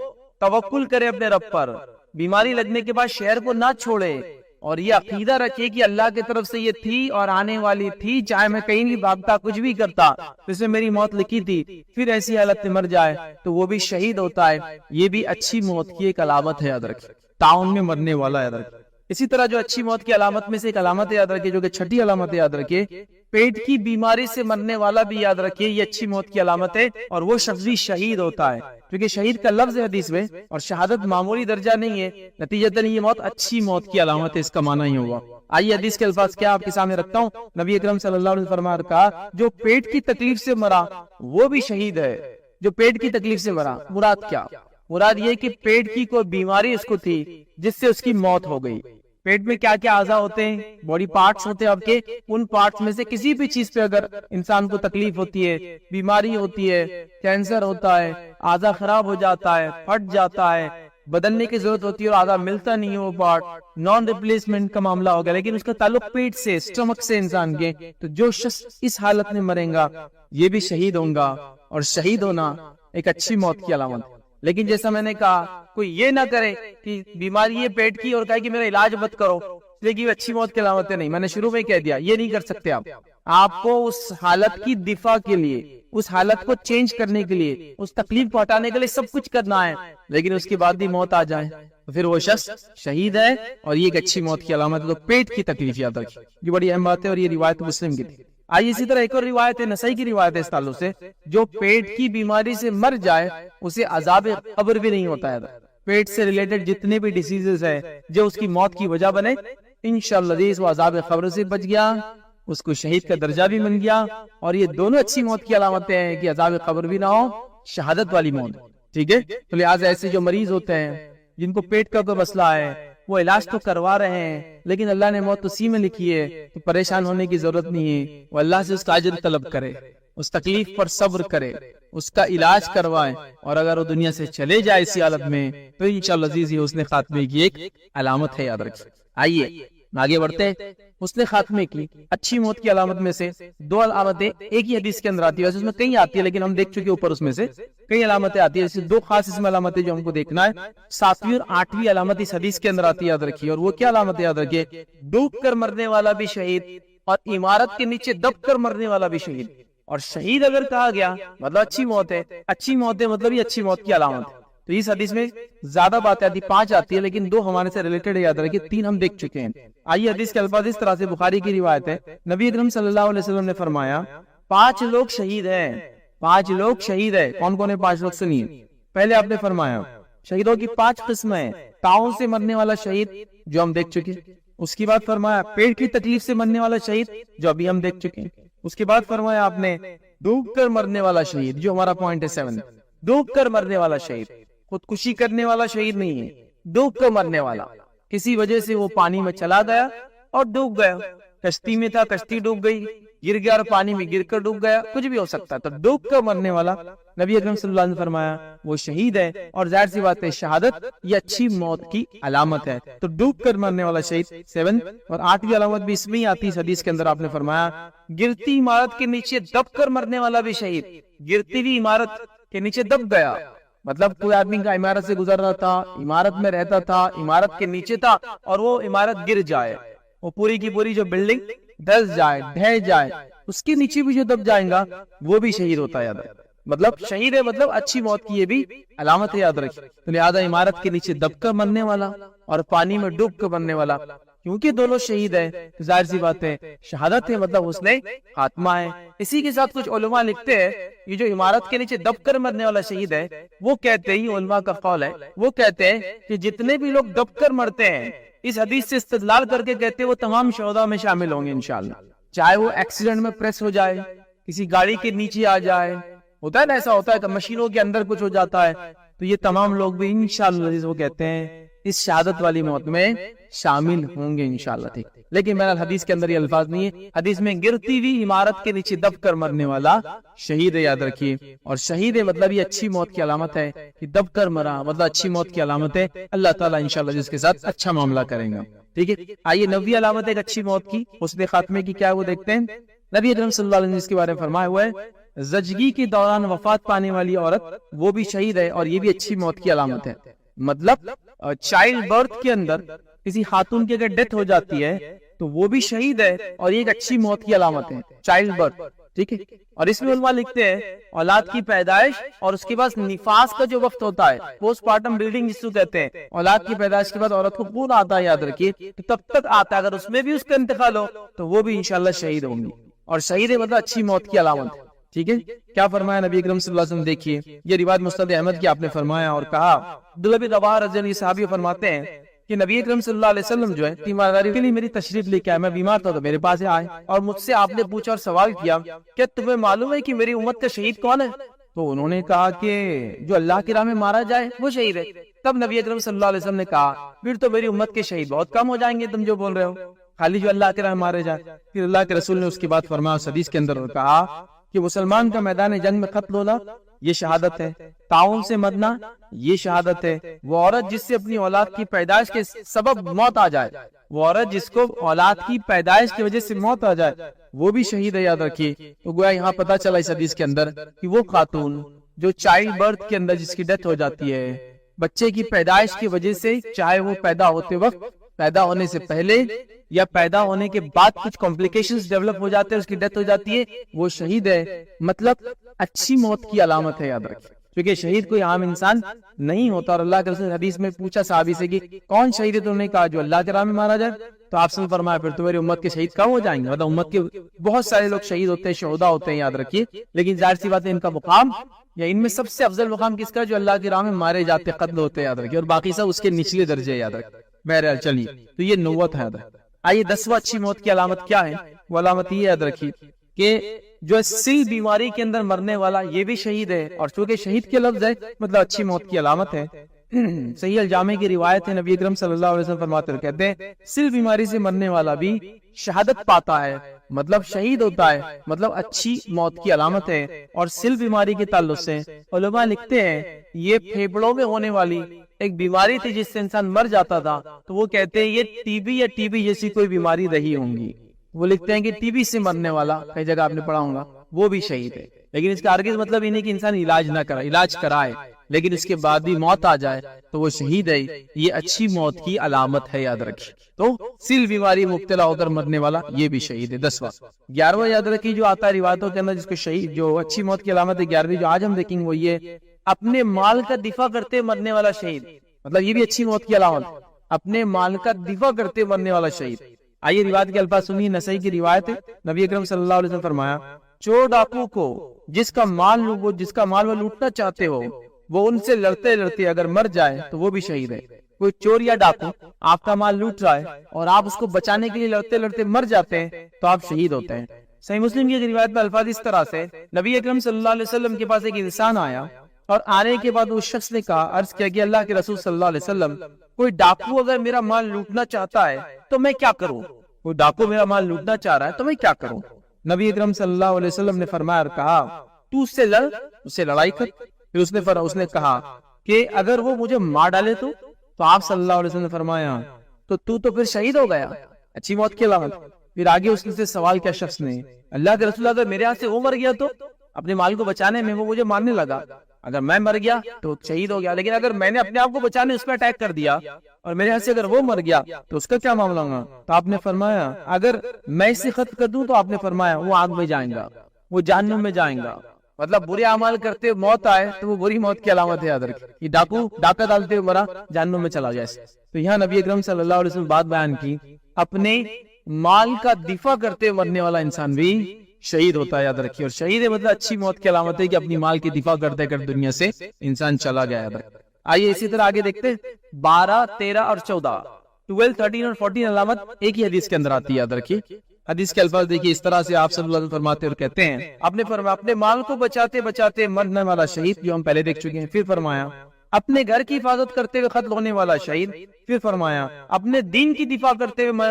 توکل کرے اپنے رب پر، بیماری لگنے کے بعد شہر کو نہ چھوڑے، اور یہ عقیدہ رکھے کہ اللہ کی طرف سے یہ تھی اور آنے والی تھی، چاہے میں کہیں بھی بھاگتا، کچھ بھی کرتا، اس میں میری موت لکھی تھی، پھر ایسی حالت میں مر جائے تو وہ بھی شہید ہوتا ہے۔ یہ بھی اچھی موت کی ایک علامت ہے، یاد رکھیں، تعاون میں مرنے والا، یاد رکھیں۔ اسی طرح جو اچھی موت کی علامت میں سے ایک علامت یاد رکھیے، جو کہ 6ٹھی علامت یاد رکھیے، پیٹ کی بیماری سے مرنے والا بھی یاد رکھیے، یہ اچھی موت کی علامت ہے، اور وہ شخص بھی شہید ہوتا ہے، کیونکہ شہید کا لفظ ہے حدیث میں، اور شہادت معمولی درجہ نہیں ہے، نتیجتاً یہ موت اچھی موت کی علامت ہے، اس کا معنی ہی ہوگا۔ آئیے حدیث کے الفاظ کیا آپ کے سامنے رکھتا ہوں۔ نبی اکرم صلی اللہ علیہ وسلم فرمایا کہا، جو پیٹ کی تکلیف سے مرا وہ بھی شہید ہے۔ جو پیٹ کی تکلیف سے مرا، مراد کیا؟ مراد یہ کہ پیٹ کی کوئی بیماری اس کو تھی جس سے اس کی موت ہو گئی۔ پیٹ میں کیا کیا اعضاء ہوتے ہیں؟ باڈی پارٹس ہوتے ہیں آپ کے، ان پارٹس میں سے کسی بھی چیز پہ اگر انسان کو تکلیف ہوتی ہے، بیماری ہوتی ہے، کینسر ہوتا ہے، اعضاء خراب ہو جاتا ہے، پھٹ جاتا ہے، بدلنے کی ضرورت ہوتی ہے اور اعضاء ملتا نہیں ہے، وہ پارٹ نان ریپلیسمنٹ کا معاملہ ہوگا، لیکن اس کا تعلق پیٹ سے، اسٹمک سے انسان کے، تو جو شخص اس حالت میں مرے گا یہ بھی شہید ہوگا، اور شہید ہونا ایک اچھی موت کی علامت۔ لیکن جیسا میں نے کہا، کوئی یہ نہ کرے کہ بیماری ہے پیٹ کی اور کہے کہ میرا علاج مت کرو، لیکن یہ اچھی موت کی علامتیں نہیں، میں نے شروع میں کہہ دیا، یہ نہیں کر سکتے آپ کو اس حالت کی دفاع کے لیے، اس حالت کو چینج کرنے کے لیے، اس تکلیف کو ہٹانے کے لیے سب کچھ کرنا ہے، لیکن اس کے بعد بھی موت آ جائے تو پھر وہ شخص شہید ہے، اور یہ ایک اچھی موت کی علامت ہے۔ تو پیٹ کی تکلیف یاد رکھیں، یہ بڑی اہم بات ہے، اور یہ روایت مسلم کی تھی۔ آئیے اسی طرح ایک اور روایت ہے، نسائی کی روایت ہے اس تعلق سے، جو پیٹ کی بیماری سے مر جائے اسے عذاب قبر بھی نہیں ہوتا ہے۔ پیٹ سے ریلیٹڈ جتنے بھی ڈیزیزز ہیں جو اس کی موت کی وجہ بنے، انشاءاللہ وہ عذاب قبر سے بچ گیا، اس کو شہید کا درجہ بھی مل گیا، اور یہ دونوں اچھی موت کی علامتیں ہیں کہ عذاب قبر بھی نہ ہو، شہادت والی موت، ٹھیک ہے۔ تو لہٰذا ایسے جو مریض ہوتے ہیں جن کو پیٹ کا کوئی مسئلہ ہے، وہ علاج تو کروا رہے ہیں، لیکن اللہ نے موت اسی میں لکھی ہے، تو پریشان ہونے کی ضرورت نہیں ہے، وہ اللہ سے اس کا اجر طلب کرے، اس تکلیف پر صبر کرے، اس کا علاج کروائے، اور اگر وہ دنیا سے چلے جائے اسی حالت میں تو انشاءاللہ عزیز یہ حسن خاتمے کی ایک علامت ہے، یاد رکھیں۔ آئیے آگے بڑھتے ہیں۔ حسن خاتمے کی اچھی موت کی علامت میں سے 2 علامتیں ایک ہی حدیث کے اندر آتی ہے، ویسے اس میں کئی آتی ہے لیکن ہم دیکھ چکے اوپر، اس میں سے کئی علامتیں آتی ہیں، جیسے 2 خاص اس میں علامتیں جو ہم کو دیکھنا ہے۔ 7ویں اور 8ویں علامت اس حدیث کے اندر آتی ہے، یاد رکھیے، اور وہ کیا علامت یاد رکھیے؟ ڈوب کر مرنے والا بھی شہید، اور عمارت کے نیچے دب کر مرنے والا بھی شہید۔ اور شہید اگر کہا گیا مطلب اچھی موت ہے، اچھی موت ہے مطلب یہ اچھی موت کی علامت ہے۔ تو اس حدیث میں زیادہ باتیں آتی، 5 آتی ہے، لیکن 2 ہمارے سے ریلیٹڈ ہے، یاد رکھیے، 3 ہم دیکھ چکے ہیں۔ آئیے حدیث کے الفاظ اس طرح سے، بخاری کی روایت ہے، نبی اکرم صلی اللہ علیہ وسلم نے فرمایا 5 لوگ شہید ہیں، 5 لوگ شہید ہیں۔ کون کون ہے 5 لوگ؟ سنیے، پہلے آپ نے فرمایا شہیدوں کی 5 قسمیں ہیں، تعاون سے مرنے والا شہید جو ہم دیکھ چکے، اس کے بعد فرمایا پیٹ کی تکلیف سے مرنے والا شہید جو ابھی ہم دیکھ چکے ہیں، اس کے بعد فرمایا آپ نے ڈوب کر مرنے والا شہید، جو ہمارا پوائنٹ ہے 7، ڈوب کر مرنے والا شہید، خودکشی کرنے والا شہید نہیں ہے، ڈوب کر مرنے والا، کسی وجہ سے وہ پانی میں چلا گیا اور ڈوب گیا، کشتی میں تھا، کشتی ڈوب گئی، گر گیا اور پانی میں گر کر ڈوب گیا، کچھ بھی ہو سکتا ہے، تو ڈوب کر مرنے والا نبی اکرم صلی اللہ علیہ وسلم نے فرمایا وہ شہید ہے، اور ظاہر سی بات ہے شہادت یہ اچھی موت کی علامت ہے، تو ڈوب کر مرنے والا شہید 7، اور 8ویں علامت بھی اس میں ہی آتی ہے، حدیث کے اندر آپ نے فرمایا گرتی عمارت کے نیچے دب کر مرنے والا بھی شہید، گرتی ہوئی عمارت کے نیچے دب گیا، مطلب کوئی آدمی کا عمارت سے گزر رہا تھا، عمارت میں رہتا تھا، عمارت کے نیچے تھا، اور وہ عمارت گر جائے، وہ پوری کی پوری جو بلڈنگ دھس جائے، ڈھہ جائے، اس کے نیچے بھی جو دب جائیں گا وہ بھی شہید ہوتا ہے، یاد رکھ، مطلب شہید ہے، مطلب اچھی موت کی یہ بھی علامت ہے، یاد رکھ، تو لہذا عمارت کے نیچے دب کر مرنے والا اور پانی میں ڈوب کر مرنے والا، کیونکہ دونوں شہید ہے، ظاہر سی بات ہے شہادت ہے، مطلب اس نے خاتمہ ہے۔ اسی کے ساتھ کچھ علماء لکھتے ہیں یہ جو عمارت کے نیچے دب کر مرنے والا شہید ہے، وہ کہتے ہیں، علماء کا قول ہے، وہ کہتے ہیں کہ جتنے بھی لوگ دب کر مرتے ہیں اس حدیث سے استدلال کر کے کہتے ہیں وہ تمام شہداء میں شامل ہوں گے انشاءاللہ، چاہے وہ ایکسیڈنٹ میں پریس ہو جائے، کسی گاڑی کے نیچے آ جائے، ہوتا ہے نا، ایسا ہوتا ہے کہ مشینوں کے اندر کچھ ہو جاتا ہے، تو یہ تمام لوگ بھی انشاءاللہ وہ کہتے ہیں اس شہادت والی موت میں شامل ہوں گے انشاءاللہ، ٹھیک، لیکن میرا حدیث کے اندر یہ الفاظ نہیں ہے، حدیث میں گرتی ہوئی عمارت کے نیچے دب کر مرنے والا شہید ہے، یاد رکھیے، اور شہید ہے مطلب یہ اچھی موت کی علامت ہے، کہ دب کر مرا مطلب اچھی موت کی علامت ہے، اللہ تعالیٰ انشاءاللہ جس کے ساتھ اچھا معاملہ کریں گا، ٹھیک ہے۔ آئیے 9ویں علامت ایک اچھی موت کی، حسن خاتمے کی کیا ہے وہ دیکھتے ہیں۔ نبی اکرم صلی اللہ علیہ وسلم نے اس کے بارے میں فرمایا ہوا ہے زچگی کے دوران وفات پانے والی عورت وہ بھی شہید ہے، اور یہ بھی اچھی موت کی علامت ہے، مطلب چائلڈ برتھ کے اندر کسی خاتون کی اگر ڈیتھ ہو جاتی ہے تو وہ بھی شہید ہے، اور یہ ایک اچھی موت کی علامت ہے، چائلڈ برتھ، ٹھیک ہے۔ اور اس میں علماء لکھتے ہیں اولاد کی پیدائش اور اس کے بعد نفاس کا جو وقت ہوتا ہے، پوسٹ پارٹم بلیڈنگ جس کو کہتے ہیں، اولاد کی پیدائش کے بعد عورت کو خون آتا ہے، یاد رکھیے، تو تب تک آتا ہے، اگر اس میں بھی اس کا انتقال ہو تو وہ بھی انشاءاللہ شہید ہوں گی، اور شہید مطلب اچھی موت کی علامت ہے، ٹھیک ہے۔ کیا فرمایا نبی اکرم صلی اللہ علیہ وسلم، دیکھیے یہ روایت مسند احمد کی آپ نے فرمایا اور کہا، عبداللہ بن رواحہ رضی اللہ عنہ صحابی فرماتے ہیں کہ نبی اکرم صلی اللہ علیہ وسلم جو ہے تیمارداری کے لیے میری تشریف لے کے آئے، میں بیمار تھا تو میرے پاس آئے اور مجھ سے آپ نے پوچھا اور سوال کیا کہ تمہیں معلوم ہے کہ میری امت کا شہید کون ہے؟ تو انہوں نے کہا کہ جو اللہ کی راہ میں مارا جائے وہ شہید ہے۔ تب نبی اکرم صلی اللہ علیہ وسلم نے کہا پھر تو میری امت کے شہید بہت کم ہو جائیں گے، تم جو بول رہے ہو، خالی جو اللہ کی راہ میں مارے جائے۔ پھر اللہ کے رسول نے اس کے بعد فرمایا اس حدیث کے اندر کہا کہ مسلمان کا میدان جنگ میں قتل ہونا یہ شہادت ہے، تعاون سے مرنا یہ شہادت ہے، وہ عورت جس سے اپنی اولاد کی پیدائش کے سبب موت آ جائے، وہ عورت جس کو اولاد کی پیدائش کی وجہ سے موت آ جائے وہ بھی شہید ہے، یاد رکھیے۔ تو گویا یہاں پتہ چلا اس حدیث کے اندر کہ وہ خاتون جو چائلڈ برتھ کے اندر جس کی ڈیتھ ہو جاتی ہے بچے کی پیدائش کی وجہ سے، چاہے وہ پیدا ہوتے وقت، پیدا ہونے سے پہلے یا پیدا ہونے کے بعد کچھ کمپلیکیشنز ڈیولپ ہو جاتے ہیں، اس کی ڈیتھ ہو جاتی ہے، وہ شہید ہے، مطلب اچھی موت کی علامت ہے، یاد رکھیں، کیونکہ شہید کوئی عام انسان نہیں ہوتا۔ اور اللہ کے رسول حدیث میں پوچھا صحابی سے کہ کون شہید ہے، تو انہوں نے کہا جو اللہ کے راہ میں مارا جائے، تو آپ سے فرمایا پھر تو میری امت کے شہید کم ہو جائیں گے، مطلب امت کے بہت سارے لوگ شہید ہوتے ہیں، شہداء ہوتے ہیں، یاد رکھیے، لیکن ظاہر سی بات ہے ان کا مقام یا ان میں سب سے افضل مقام کس کا، جو اللہ کی راہ میں مارے جاتے، قتل ہوتے، یاد رکھیے، اور باقی سب اس کے نچلے درجے، یاد رکھیں۔ بہرحال چلیے، تو یہ نبوت ہے، یاد رکھیں۔ آئیے 10واں اچھی موت کی علامت کیا ہے، وہ علامت یہ یاد رکھیے کہ جو سل بیماری کے اندر مرنے والا یہ بھی شہید ہے، اور چونکہ شہید کے لفظ ہے مطلب اچھی موت کی علامت ہے۔ صحیح الجامع کی روایت ہے، نبی اکرم صلی اللہ علیہ وسلم فرماتے ہیں، کہتے ہیں سل بیماری سے مرنے والا بھی شہادت پاتا ہے، مطلب شہید ہوتا ہے، مطلب اچھی موت کی علامت ہے۔ اور سل بیماری کے تعلق سے علماء لکھتے ہیں یہ پھیپڑوں میں ہونے والی ایک بیماری تھی جس سے انسان مر جاتا تھا، تو وہ کہتے ہیں یہ ٹی بی یا ٹی بی جیسی کوئی بیماری رہی ہوں گی، وہ لکھتے ہیں کہ ٹی بی سے مرنے والا، کئی جگہ آپ نے پڑھا ہوگا، وہ بھی شہید ہے۔ لیکن اس کا ہرگز مطلب یہ نہیں کہ انسان علاج نہ کرے، علاج کرائے لیکن اس کے بعد بھی موت آ جائے تو وہ شہید ہے، یہ اچھی موت کی علامت ہے، یاد رکھیے۔ تو سل بیماری مبتلا ہو کر مرنے والا یہ بھی شہید ہے۔ 10واں 11واں یاد رکھیے جو آتا ہے روایتوں کے اندر جس کو شہید جو اچھی موت کی علامت ہے، 11ویں جو آج ہم دیکھیں گے وہ یہ اپنے مال کا دفاع کرتے مرنے والا شہید، مطلب یہ بھی اچھی موت کی علامت، اپنے مال کا دفاع کرتے مرنے والا شہید۔ آئیے روایت کے الفاظ سنیے، نسائی کی روایت ہے، نبی اکرم صلی اللہ علیہ وسلم فرمایا چور ڈاکو کو جس کا مال وہ لوٹنا چاہتے ہو وہ ان سے لڑتے لڑتے اگر مر جائے تو وہ بھی شہید ہے۔ کوئی چور یا ڈاکو آپ کا مال لوٹ رہا ہے اور آپ اس کو بچانے کے لیے لڑتے لڑتے مر جاتے ہیں تو آپ شہید ہوتے ہیں۔ صحیح مسلم کی روایت میں الفاظ اس طرح سے، نبی اکرم صلی اللہ علیہ وسلم کے پاس ایک انسان آیا اور آنے کے بعد اس شخص نے کہا، عرض کیا کہ اللہ کے رسول صلی اللہ علیہ وسلم، کوئی ڈاکو اگر میرا مال لوٹنا چاہتا ہے تو میں کیا کروں؟ کوئی ڈاکو میرا مال لوٹنا چاہ رہا ہے تو میں کیا کروں؟ نبی اکرم صلی اللہ علیہ وسلم نے فرمایا اور کہا، تو اس سے لڑ، اس سے لڑائی کر۔ پھر اس نے کہا کہ اگر وہ مجھے مار ڈالے تو آپ صلی اللہ علیہ وسلم نے فرمایا تو پھر شہید ہو گیا، اچھی موت کی علامت۔ پھر آگے اس سے سوال کیا شخص نے، اللہ کے رسول اگر میرے ہاتھ سے وہ مر گیا تو اپنے مال کو بچانے میں وہ مجھے مارنے لگا، اگر میں مر گیا تو شہید ہو گیا، لیکن اگر میں نے اپنے آپ کو بچانے اس پہ اٹیک کر دیا اور میرے ہاتھ سے اگر وہ مر گیا تو اس کا کیا معاملہ ہوگا؟ تو آپ نے فرمایا اگر میں اسے ختم کر دوں تو آپ نے فرمایا وہ آگ میں جائیں گا، وہ جہنم میں جائیں گا۔ مطلب برے اعمال کرتے موت آئے تو وہ بری موت کی علامت ہے، یاد رکھیں۔ یہ ڈاکو ڈاکہ ڈالتے ہوئے مرا، جہنم میں چلا گیا۔ تو یہاں نبی اکرم صلی اللہ علیہ وسلم بات بیان کی، اپنے مال کا دفاع کرتے مرنے والا انسان بھی شہید ہوتا ہے، یاد رکھیے۔ اور شہید ہے مطلب اچھی موت کی علامت ہے کہ اپنی مال کی دفاع کرتے کرتے دنیا سے انسان چلا گیا، یاد رکھیں۔ آئیے اسی طرح آگے دیکھتے 12، 13 اور 14، 12، 13 اور 14 علامت ایک ہی حدیث کے اندر آتی ہے، یاد رکھیے۔ حدیث کے الفاظ دیکھیے اس طرح سے، آپ صلی اللہ علیہ وسلم فرماتے اور کہتے ہیں، آپ نے فرمایا اپنے مال کو بچاتے بچاتے مرنے والا شہید، جو ہم پہلے دیکھ چکے ہیں۔ پھر فرمایا اپنے گھر کی حفاظت کرتے ہوئے قتل ہونے والا شہید۔ پھر فرمایا اپنے دین کی دفاع کرتے ہوئے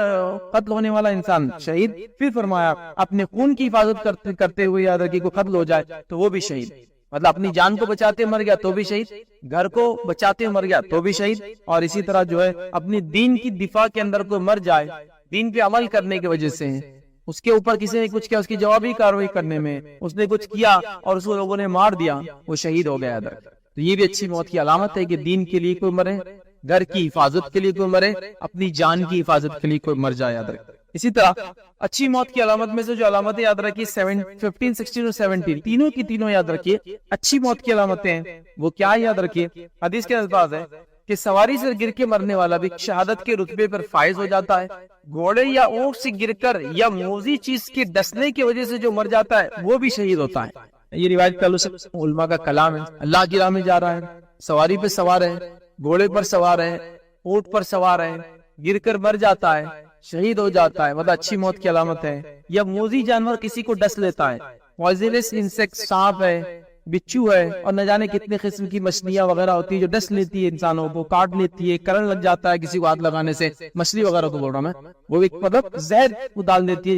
قتل ہونے والا انسان شہید۔ پھر فرمایا اپنے خون کی حفاظت کرتے ہوئے یاد رکھیے کوئی قتل ہو جائے تو وہ بھی شہید۔ مطلب اپنی جان کو بچاتے مر گیا تو بھی شہید، گھر کو بچاتے مر گیا تو بھی شہید، اور اسی طرح جو ہے اپنی دین کی دفاع کے اندر کوئی مر جائے، دین پہ عمل کرنے کی وجہ سے، اس کے اوپر کسی نے کچھ کیا، اس کی جوابی کارروائی کرنے میں اس نے کچھ کیا اور اس کو لوگوں نے مار دیا، وہ شہید ہو گیا۔ تو یہ بھی اچھی موت کی علامت ہے کہ دین کے لیے کوئی مرے، گھر کی حفاظت کے لیے کوئی مرے، اپنی جان کی حفاظت کے لیے کوئی مر جائے، یاد رکھیں۔ اسی طرح اچھی موت کی علامت میں سے جو علامتیں یاد رکھیے 15، 16 اور 17، تینوں کی تینوں یاد رکھیے اچھی موت کی علامتیں ہیں۔ وہ کیا یاد رکھیے، حدیث کے الفاظ ہے کہ سواری سے گر کے مرنے والا بھی شہادت کے رتبے پر فائز ہو جاتا ہے، گھوڑے یا اونٹ سے گر کر یا موذی چیز کے ڈسنے کی وجہ سے جو مر جاتا ہے وہ بھی شہید ہوتا ہے۔ یہ روایت پہلو سے علماء کا کلام ہے۔ اللہ کی راہ میں جا رہا ہے، سواری پہ سوار ہے، گھوڑے پر سوار ہے، اونٹ پر سوار ہے، گر کر مر جاتا ہے، شہید ہو جاتا ہے، مطلب اچھی موت کی علامت ہے۔ یا موذی جانور کسی کو ڈس لیتا ہے، پوائزنس انسیکٹ، سانپ ہے، بچھو ہے، اور نہ جانے کتنے قسم کی مچھلیاں وغیرہ ہوتی ہے جو ڈس لیتی ہے، انسانوں کو کاٹ لیتی ہے، کرنٹ لگ جاتا ہے کسی کو ہاتھ لگانے سے، مچھلی وغیرہ کو بول رہا ہوں میں، وہ ایک مطلب زہر کو ڈال دیتی ہے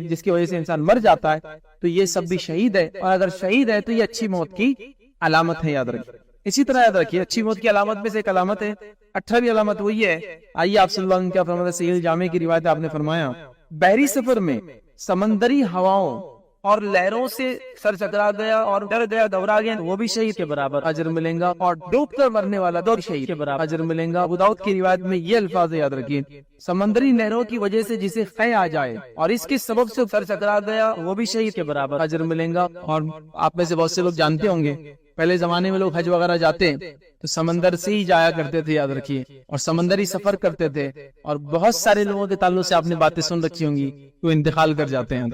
جس کی وجہ سے انسان مر جاتا ہے، تو یہ سب بھی شہید ہے۔ اور اگر شہید ہے تو یہ اچھی موت کی علامت ہے، یاد رکھیے۔ اسی طرح یاد رکھیے اچھی موت کی علامت میں سے ایک علامت ہے 18ویں علامت، وہ یہ ہے، آئیے آپ صلی اللہ علیہ وسلم کیا فرماتے ہیں، صحیح الجامع کی روایت آپ نے فرمایا بحری سفر میں سمندری ہواؤں اور لہروں سے سر چکرا گیا اور ڈر گیا، گھبرا گیا، وہ بھی شہید کے برابر اجر ملیں گا، اور ڈوب کر مرنے والا دو شہید کے برابر اجر ملیں گا۔ ابو داؤد کی روایت میں یہ الفاظ یاد رکھیے، سمندری لہروں کی وجہ سے جسے قے آ جائے اور اس کے سبب سے سر چکرا گیا، وہ بھی شہید کے برابر اجر ملیں گا۔ اور آپ میں سے بہت سے لوگ جانتے ہوں گے پہلے زمانے میں لوگ حج وغیرہ جاتے تو سمندر سے ہی جایا کرتے تھے، یاد رکھیے، اور سمندری سفر کرتے تھے، اور بہت سارے لوگوں کے تعلق سے آپ نے باتیں سن رکھی ہوں گی، وہ انتقال کر جاتے ہیں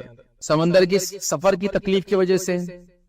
سمندر کی سفر کی تکلیف کی وجہ سے،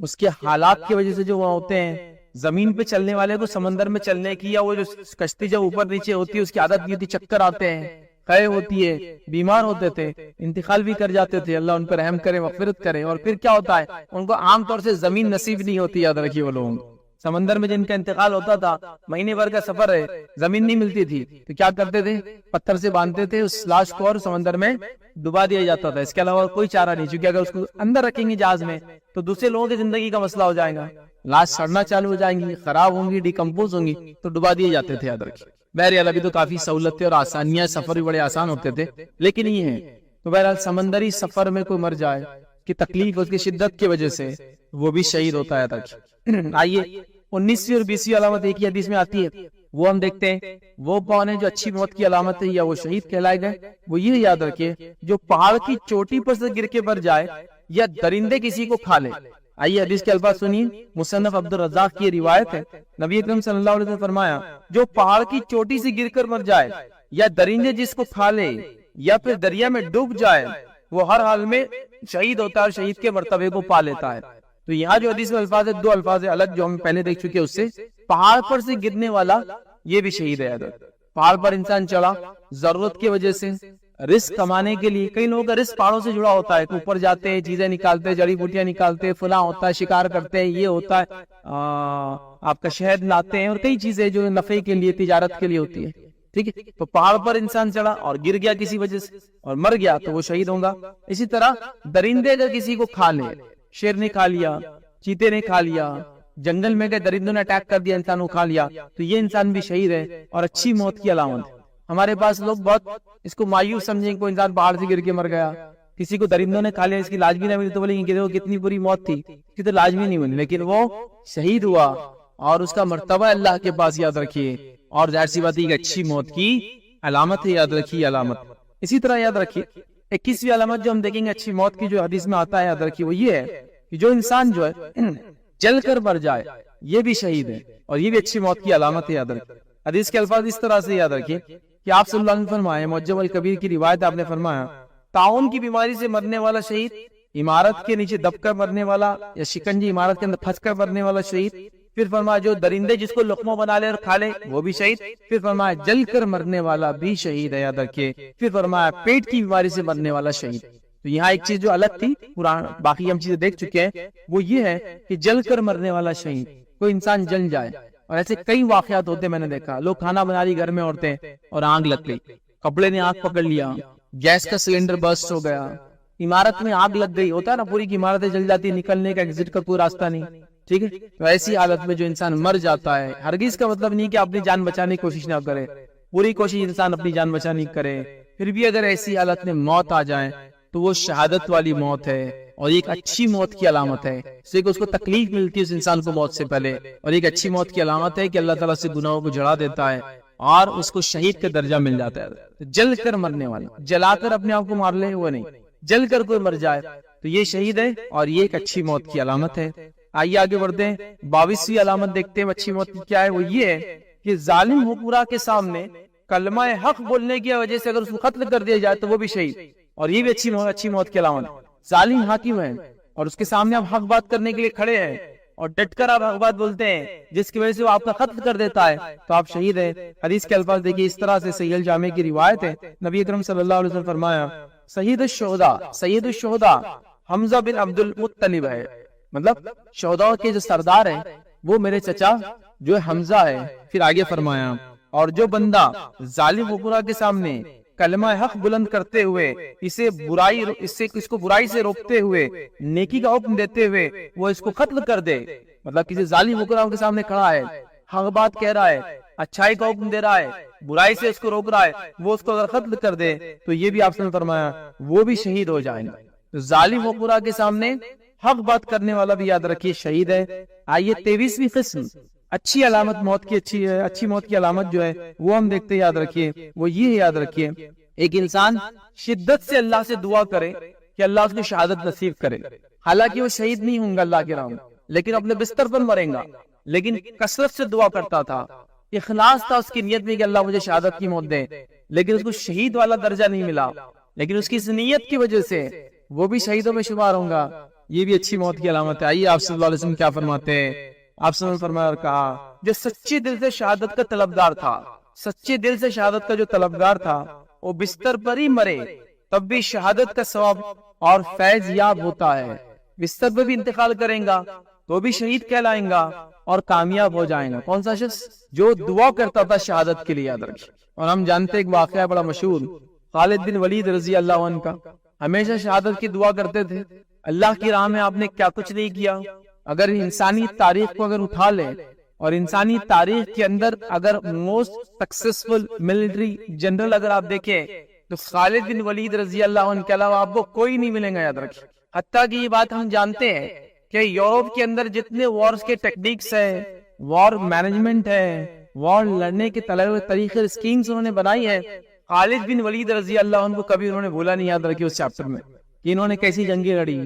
اس کے حالات کی وجہ سے جو وہاں ہوتے ہیں، زمین پہ چلنے والے کو سمندر میں چلنے کی یا وہ جو کشتی جب اوپر نیچے ہوتی ہے اس کی عادت نہیں ہوتی، چکر آتے ہیں، قے ہوتی ہے، بیمار ہوتے تھے، انتقال بھی کر جاتے تھے، اللہ ان پر رحم کرے، مغفرت کرے۔ اور پھر کیا ہوتا ہے، ان کو عام طور سے زمین نصیب نہیں ہوتی، یاد رکھیے وہ لوگ سمندر میں جن کا انتقال ہوتا تھا، مہینے بھر کا سفر ہے، زمین نہیں ملتی تھی تو کیا کرتے تھے، پتھر سے باندھتے تھے اس لاش کو اور سمندر میں ڈبا دیا جاتا تھا، اس کے علاوہ کوئی چارہ نہیں، چونکہ اگر اس کو اندر رکھیں گے جہاز میں تو دوسرے لوگوں کی زندگی کا مسئلہ ہو جائے گا، لاش سڑنا چالو ہو جائیں گی، خراب ہوں گی، ڈیکمپوز ہوں گی، تو ڈبا دیے جاتے تھے، یاد رکھیے۔ بہرحال ابھی تو کافی سہولتیں اور آسانیاں، سفر بھی بڑے آسان ہوتے تھے، لیکن یہ ہے تو بہرحال سمندری سفر میں کوئی مر جائے کہ تکلیف اس کی شدت کی وجہ سے، وہ بھی شہید ہوتا ہے۔ آئیے 19ویں اور 20ویں علامت ایک ہی حدیث میں آتی ہے، وہ ہم دیکھتے ہیں، وہ کون ہے جو اچھی موت کی علامت ہے یا وہ شہید کہلائے گئے، وہ یہ یاد رکھیے جو پہاڑ کی چوٹی پر سے گر کے مر جائے یا درندے کسی کو کھا لے۔ آئیے حدیث کے الفاظ سنیے، مصنف عبد الرزاق کی روایت ہے، نبی اکرم صلی اللہ علیہ وسلم نے فرمایا جو پہاڑ کی چوٹی سے گر کر مر جائے یا درندے جس کو کھا لے یا پھر دریا میں ڈوب جائے، وہ ہر حال میں شہید ہوتا ہے اور شہید کے مرتبے کو پا لیتا ہے۔ تو یہاں جو حدیث میں الفاظ ہے، دو الفاظ الگ جو ہم پہلے دیکھ چکے، اس سے پہاڑ پر سے گرنے والا یہ بھی شہید ہے۔ پہاڑ پر انسان چڑھا ضرورت کی وجہ سے، رزق کمانے کے لیے. کئی لوگوں کا رزق پہاڑوں سے جڑا ہوتا ہے کہ اوپر جاتے ہیں, چیزیں نکالتے, جڑی بوٹیاں نکالتے, فلاں ہوتا ہے, شکار کرتے ہیں, یہ ہوتا ہے, آپ کا شہد لاتے ہیں, اور کئی چیزیں جو نفع کے لیے, تجارت کے لیے ہوتی ہے. ٹھیک ہے, تو پہاڑ پر انسان چڑھا اور گر گیا کسی وجہ سے اور مر گیا تو وہ شہید ہوگا. اسی طرح درندے اگر کسی کو کھا لے, شیر نے کھا لیا, چیتے نے کھا لیا, جنگل میں گئے درندوں نے اٹیک کر دیا, انسان کو کھا لیا, تو یہ انسان بھی شہید ہے اور اچھی موت کی علامت ہے. ہمارے پاس لوگ بہت اس کو مایوس سمجھیں کہ کوئی انسان پہاڑ سے گر کے مر گیا, کسی کو درندوں نے کھا لیا, اس کی لاج بھی نہ ملی, تو بولیں گے کہ کتنی بری موت تھی, اس کی تو لاج بھی نہیں ملی, لیکن وہ شہید ہوا اور اس کا مرتبہ اللہ کے پاس یاد رکھیے. اور ظاہر سی بات ہے کہ اچھی موت کی علامت ہے, یاد رکھیے علامت. اسی طرح یاد رکھیے 21ویں علامت جو ہم دیکھیں گے اچھی موت کی, جو حدیث میں آتا ہے, یاد رکھیے, وہ یہ ہے کہ جو انسان جو ہے جل کر مر جائے یہ بھی شہید ہے, اور یہ بھی اچھی موت کی علامت ہے, یاد رکھیے. حدیث کے الفاظ اس طرح سے یاد رکھیے کہ آپ صلی اللہ علیہ وسلم فرمائے, معجم الکبیر کی روایت آپ نے فرمایا, طاعون کی بیماری سے مرنے والا شہید, عمارت کے نیچے دب کر مرنے والا یا شکنجی عمارت کے اندر پھنس کر مرنے والا شہید, پھر فرمایا جو درندے جس کو لقمہ بنا لے اور کھا لے وہ بھی شہید, پھر فرمایا جل کر مرنے والا بھی شہید ہے, یاد رکھیے, پھر فرمایا پیٹ کی بیماری سے مرنے والا شہید. تو یہاں ایک چیز جو الگ تھی, باقی ہم چیزیں دیکھ چکے ہیں, وہ یہ ہے کہ جل کر مرنے والا شہید, کوئی انسان جل جائے. اور ایسے کئی واقعات ہوتے میں نے دیکھا, لوگ کھانا بنا رہی گھر میں عورتیں اور آگ لگ گئی, کپڑے نے آگ پکڑ لیا, گیس کا سلنڈر برسٹ ہو گیا, عمارت میں آگ لگ گئی, ہوتا ہے نا پوری کی عمارتیں جل جاتی, نکلنے کا ایگزٹ کا کوئی راستہ نہیں. ٹھیک ہے, تو ایسی حالت میں جو انسان مر جاتا ہے, ہرگز کا مطلب نہیں کہ اپنی جان بچانے کی کوشش نہ کرے, پوری کوشش انسان اپنی جان بچانے کی کرے, پھر بھی اگر ایسی حالت میں موت آ جائے تو وہ شہادت والی موت ہے, اور ایک اچھی موت کی علامت ہے. اس کو تکلیف ملتی ہے اس انسان کو موت سے پہلے, اور ایک اچھی موت کی علامت ہے کہ اللہ تعالیٰ سے گناہوں کو جھڑا دیتا ہے اور اس کو شہید کا درجہ مل جاتا ہے. جل کر مرنے والا, جلا کر اپنے آپ کو مار لے وہ نہیں, جل کر کوئی مر جائے تو یہ شہید ہے, اور یہ ایک اچھی موت کی علامت ہے. آئیے آگے بڑھتے ہیں, 22ویں علامت دیکھتے ہیں اچھی موت کی کیا ہے. وہ یہ ہے کہ ظالم حکمراں کے سامنے کلمہ حق بولنے کی وجہ سے اگر اس کو قتل کر دیا جائے تو وہ بھی شہید, اور یہ بھی اچھی موت کی علامت. ظالم حاکم ہے اور اس کے سامنے آپ حق بات کرنے کے لیے کھڑے ہیں اور ڈٹ کر آپ حق بات بولتے ہیں جس کی وجہ سے وہ آپ کا قتل کر دیتا ہے تو آپ شہید ہیں. حدیث کے الفاظ دیکھیے اس طرح سے, صحیح الجامع کی روایت ہے, نبی اکرم صلی اللہ علیہ وسلم فرمایا, سید الشہداء حمزہ بن عبد المطلب ہے, مطلب شہداء کے جو سردار ہیں وہ میرے چچا جو حمزہ ہے. پھر آگے فرمایا, اور جو بندہ ظالم حکمراں کے سامنے کلمہ حق بلند کرتے ہوئے اس کو برائی سے روکتے ہوئے نیکی کا حکم دیتے ہوئے وہ اس کو قتل کر دے, مطلب کسی ظالم حکمراں کے سامنے کھڑا ہے, حق بات کہہ رہا ہے, اچھائی کا حکم دے رہا ہے, برائی سے اس کو روک رہا ہے, وہ اس کو اگر قتل کر دے تو یہ بھی آپ نے فرمایا وہ بھی شہید ہو جائیں گے. تو ظالم حکمراں کے سامنے حق بات کرنے والا بھی یاد رکھیے شہید ہے. آئیے 23ویں قسم اچھی علامت موت کی, اچھی موت کی علامت جو ہے وہ ہم دیکھتے, یاد رکھیے, وہ یہ یاد رکھیے, ایک انسان شدت سے اللہ سے دعا کرے کہ اللہ اس کو شہادت نصیب کرے, حالانکہ وہ شہید نہیں ہوں گا اللہ کے راہ میں, لیکن اپنے بستر پر مریں گا, لیکن کثرت سے دعا کرتا تھا, اخلاص تھا اس کی نیت میں کہ اللہ مجھے شہادت کی موت دے, لیکن اس کو شہید والا درجہ نہیں ملا, لیکن اس کی اس نیت کی وجہ سے وہ بھی شہیدوں میں شمار ہوں گا. یہ بھی اچھی موت کی علامت ہے. آئیے آپ صلی اللہ علیہ وسلم کیا فرماتے ہیں, آپ صلی اللہ علیہ وسلم فرمایا اور کہا, جو سچے دل سے شہادت کا طلبگار تھا, سچے دل سے شہادت کا جو طلبگار تھا وہ بستر پر ہی مرے تب بھی شہادت کا ثواب اور فیض یاب ہوتا ہے, بستر پر بھی انتقال کریں گا تو بھی شہید کہلائیں گا اور کامیاب ہو جائیں گا. کون سا شخص جو دعا کرتا تھا شہادت کے لیے, یاد رکھیں. اور ہم جانتے ایک واقعہ بڑا مشہور, خالد بن ولید رضی اللہ عنہ کا, ہمیشہ شہادت کی دعا کرتے تھے. اللہ کی راہ میں آپ نے کیا کچھ نہیں کیا. اگر انسانی تاریخ کو اگر اٹھا لیں اور انسانی تاریخ کے اندر اگر موسٹ سکسیسفل ملٹری جنرل اگر آپ دیکھیں تو خالد بن ولید رضی اللہ عنہ کے علاوہ آپ کو کوئی نہیں ملیں گا, یاد رکھیں. حتیٰ کہ یہ بات ہم جانتے ہیں کہ یورپ کے اندر جتنے وارز کے ٹیکنیکس ہیں, وار مینجمنٹ ہے, وار لڑنے کے طریقے اسکیمز انہوں نے بنائی ہے, خالد بن ولید رضی اللہ عنہ کو کبھی انہوں نے بولا نہیں, یاد رکھیے اس چیپٹر میں, کہ انہوں نے کیسی جنگیں لڑی,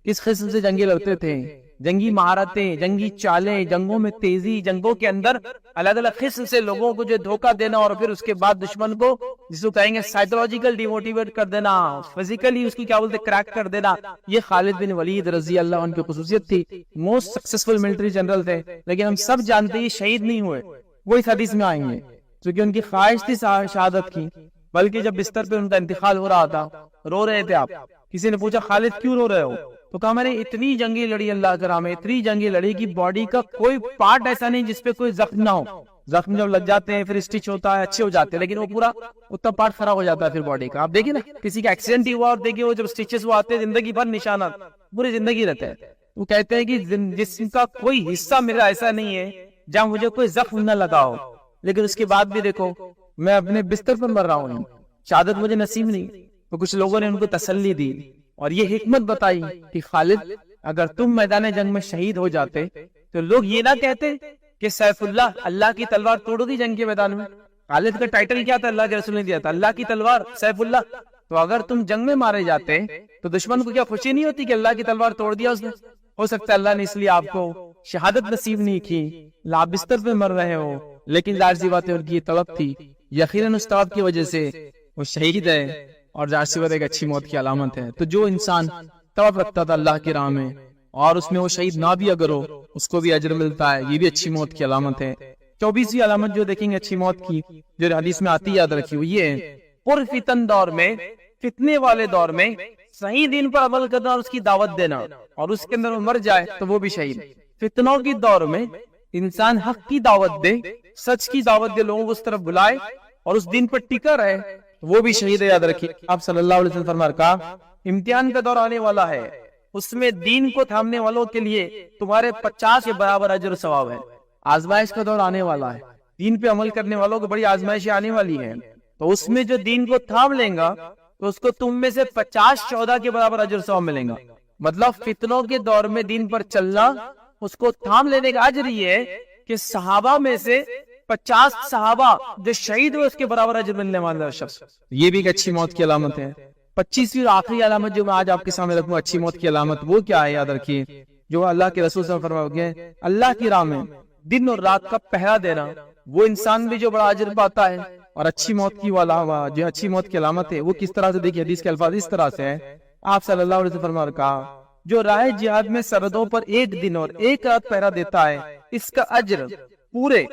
کس قسم سے جنگیں لڑتے تھے, جنگی مہارتیں, جنگی چالیں, جنگوں میں تیزی, جنگوں کے اندر الگ الگ قسم سے لوگوں کو جو دھوکہ دینا اور پھر اس کے بعد دشمن کو جس کو کہیں گے سائیکولوجیکل ڈیموٹیویٹ کر دینا, فزیکلی اس کی کیا بولتے کریک کر دینا, یہ خالد بن ولید رضی اللہ عنہ کی خصوصیت تھی. موسٹ سکسیسفل ملٹری جنرل تھے, لیکن ہم سب جانتے ہیں یہ شہید نہیں ہوئے, وہ اس حدیث میں آئیں گے, کیونکہ ان کی خواہش تھی شہادت کی, بلکہ جب بستر پہ ان کا انتقال ہو رہا تھا رو رہے تھے آپ. کسی نے پوچھا خالد کیوں رو رہے ہو؟ تو کہا میں نے اتنی جنگیں لڑی اللہ کے راہ میں، اتنی جنگیں لڑی کہ باڈی کا کوئی پارٹ ایسا نہیں جس پہ کوئی زخم نہ ہو. زخم جب لگ جاتے ہیں پھر اسٹچ ہوتا ہے اچھے ہو جاتے ہیں، لیکن وہ پورا اتنا پارٹ خراب ہو جاتا ہے پھر باڈی کا. آپ دیکھیں نا کسی کا ایکسیڈنٹ ہی ہوا اور دیکھیں وہ جب اسٹچز وہ آتے ہیں زندگی بھر نشانات پوری زندگی رہتے ہیں. وہ کہتے ہیں کہ جسم کا کوئی حصہ میرا ایسا نہیں ہے جہاں مجھے کوئی زخم نہ لگا ہو، لیکن اس کے بعد بھی دیکھو میں اپنے بستر پر مر رہا ہوں، شہادت مجھے نصیب نہیں. تو کچھ لوگوں نے ان کو تسلی دی اور یہ حکمت بتائی کہ خالد اگر تم میدان جنگ میں شہید ہو جاتے تو لوگ یہ نہ کہتے کہ سیف اللہ، اللہ کی تلوار توڑ دی جنگ کے میدان میں. خالد کا ٹائٹل کیا تھا؟ اللہ کے رسول نے دیا تھا، اللہ کی تلوار سیف اللہ. تو اگر تم جنگ میں مارے جاتے تو دشمن کو کیا خوشی نہیں ہوتی کہ اللہ کی تلوار توڑ دیا اس نے؟ ہو سکتا ہے اللہ نے اس لیے آپ کو شہادت نصیب نہیں کی، لا بستر پہ مر رہے ہو، لیکن ظاہر سی بات ہے ان کی یہ طلب تھی. یقیناً اس طلب کی وجہ سے وہ شہید ہے اور ظاہر سی بات ایک اچھی موت کی علامت ہے. تو جو انسان طلب رکھتا تھا اللہ کی راہ میں اور اس میں وہ شہید نہ بھی اگر ہو اس کو بھی اجر ملتا ہے، یہ بھی اچھی موت کی علامت ہے. 24ویں علامت جو دیکھیں گے اچھی موت کی جو حدیث میں آتی یاد رکھی، وہ یہ ہے پر فتن دور میں، فتنے والے دور میں صحیح دین پر عمل کرنا اور اس کی دعوت دینا، اور اس کے اندر وہ مر جائے تو وہ بھی شہید. فتنوں کی دور میں انسان حق کی دعوت دے، سچ کی دعوت دے، لوگوں کو اس طرف بلائے اور اس دین پر ٹکا رہے، وہ بھی شہید ہے. یاد رکھیے آپ صلی اللہ علیہ وسلم فرمایا کہا امتحان کا دور آنے والا ہے، اس میں دین کو تھامنے والوں کے لیے تمہارے 50 کے برابر اجر و ثواب ہے. آزمائش کا دور آنے والا ہے، دین پہ عمل کرنے والوں کو بڑی آزمائشیں آنے والی ہیں، تو اس میں جو دین کو تھام لیں گا تو اس کو تم میں سے 50-14 کے برابر اجر و ثواب ملیں گا. مطلب فتنوں کے دور میں دین پر چلنا، اس کو تھام لینے کا اجر یہ ہے کہ صحابہ میں سے 50 صحابہ جو شہید ہوئے اس کے برابر اجر ملنے والا شخص. یہ بھی ایک اچھی موت کی علامت ہے. 25ویں اور آخری علامت جو میں آج آپ کے سامنے رکھوں اچھی موت کی علامت، وہ کیا ہے؟ یاد رکھیے جو اللہ کے رسول صلی اللہ علیہ وسلم فرمایا اللہ کی راہ میں دن اور رات کا پہرا دینا، وہ انسان بھی جو بڑا اجر پاتا ہے. اور اچھی موت کی جو اچھی موت کی علامت ہے وہ کس طرح سے دیکھیے، حدیث کے الفاظ اس طرح سے ہے. آپ صلی اللہ علیہ وسلم فرمایا کہا جو راہ جہاد میں سرحدوں پر 1 دن اور 1 رات پہرا دیتا ہے اس کا اجر پورے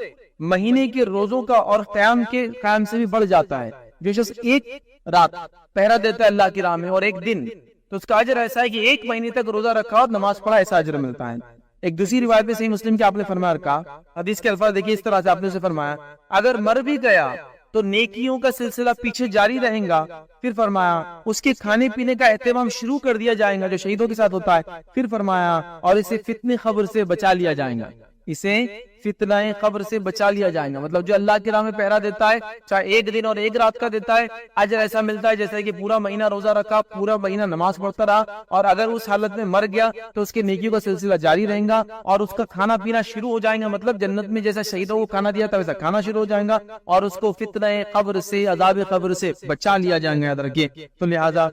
مہینے کے روزوں کا اور قیام سے بھی بڑھ جاتا ہے. جو شخص 1 رات پہرا دیتا ہے اللہ کی راہ میں اور 1 دن، تو اس کا اجر ایسا ہے کہ 1 مہینے تک روزہ رکھا اور نماز پڑھا، ایسا اجر ملتا ہے. ایک دوسری روایت میں صحیح مسلم کے آپ نے فرمایا کہا، حدیث کے الفاظ دیکھیے اس طرح سے آپ نے اسے فرمایا اگر مر بھی گیا تو نیکیوں کا سلسلہ پیچھے جاری رہیں گا. پھر فرمایا اس کے کھانے پینے کا اہتمام شروع کر دیا جائے گا جو شہیدوں کے ساتھ ہوتا ہے. پھر فرمایا اور اسے فتنہ قبر سے بچا لیا جائے گا، اسے فتنہ قبر سے بچا لیا جائے گا. مطلب جو اللہ کی راہ میں پہرا دیتا ہے چاہے 1 دن اور 1 رات کا دیتا ہے، اجر ایسا ملتا ہے جیسے کہ پورا مہینہ روزہ رکھا، پورا مہینہ نماز پڑھتا رہا، اور اگر اس حالت میں مر گیا تو اس کے نیکیوں کا سلسلہ جاری رہے گا اور اس کا کھانا پینا شروع ہو جائے گا. مطلب جنت میں جیسا شہیدوں کو کھانا دیا تھا ویسا کھانا شروع ہو جائے گا اور اس کو فتنہ قبر سے، عذاب قبر سے بچا لیا جائے گا. یاد رکھیے تو لہٰذا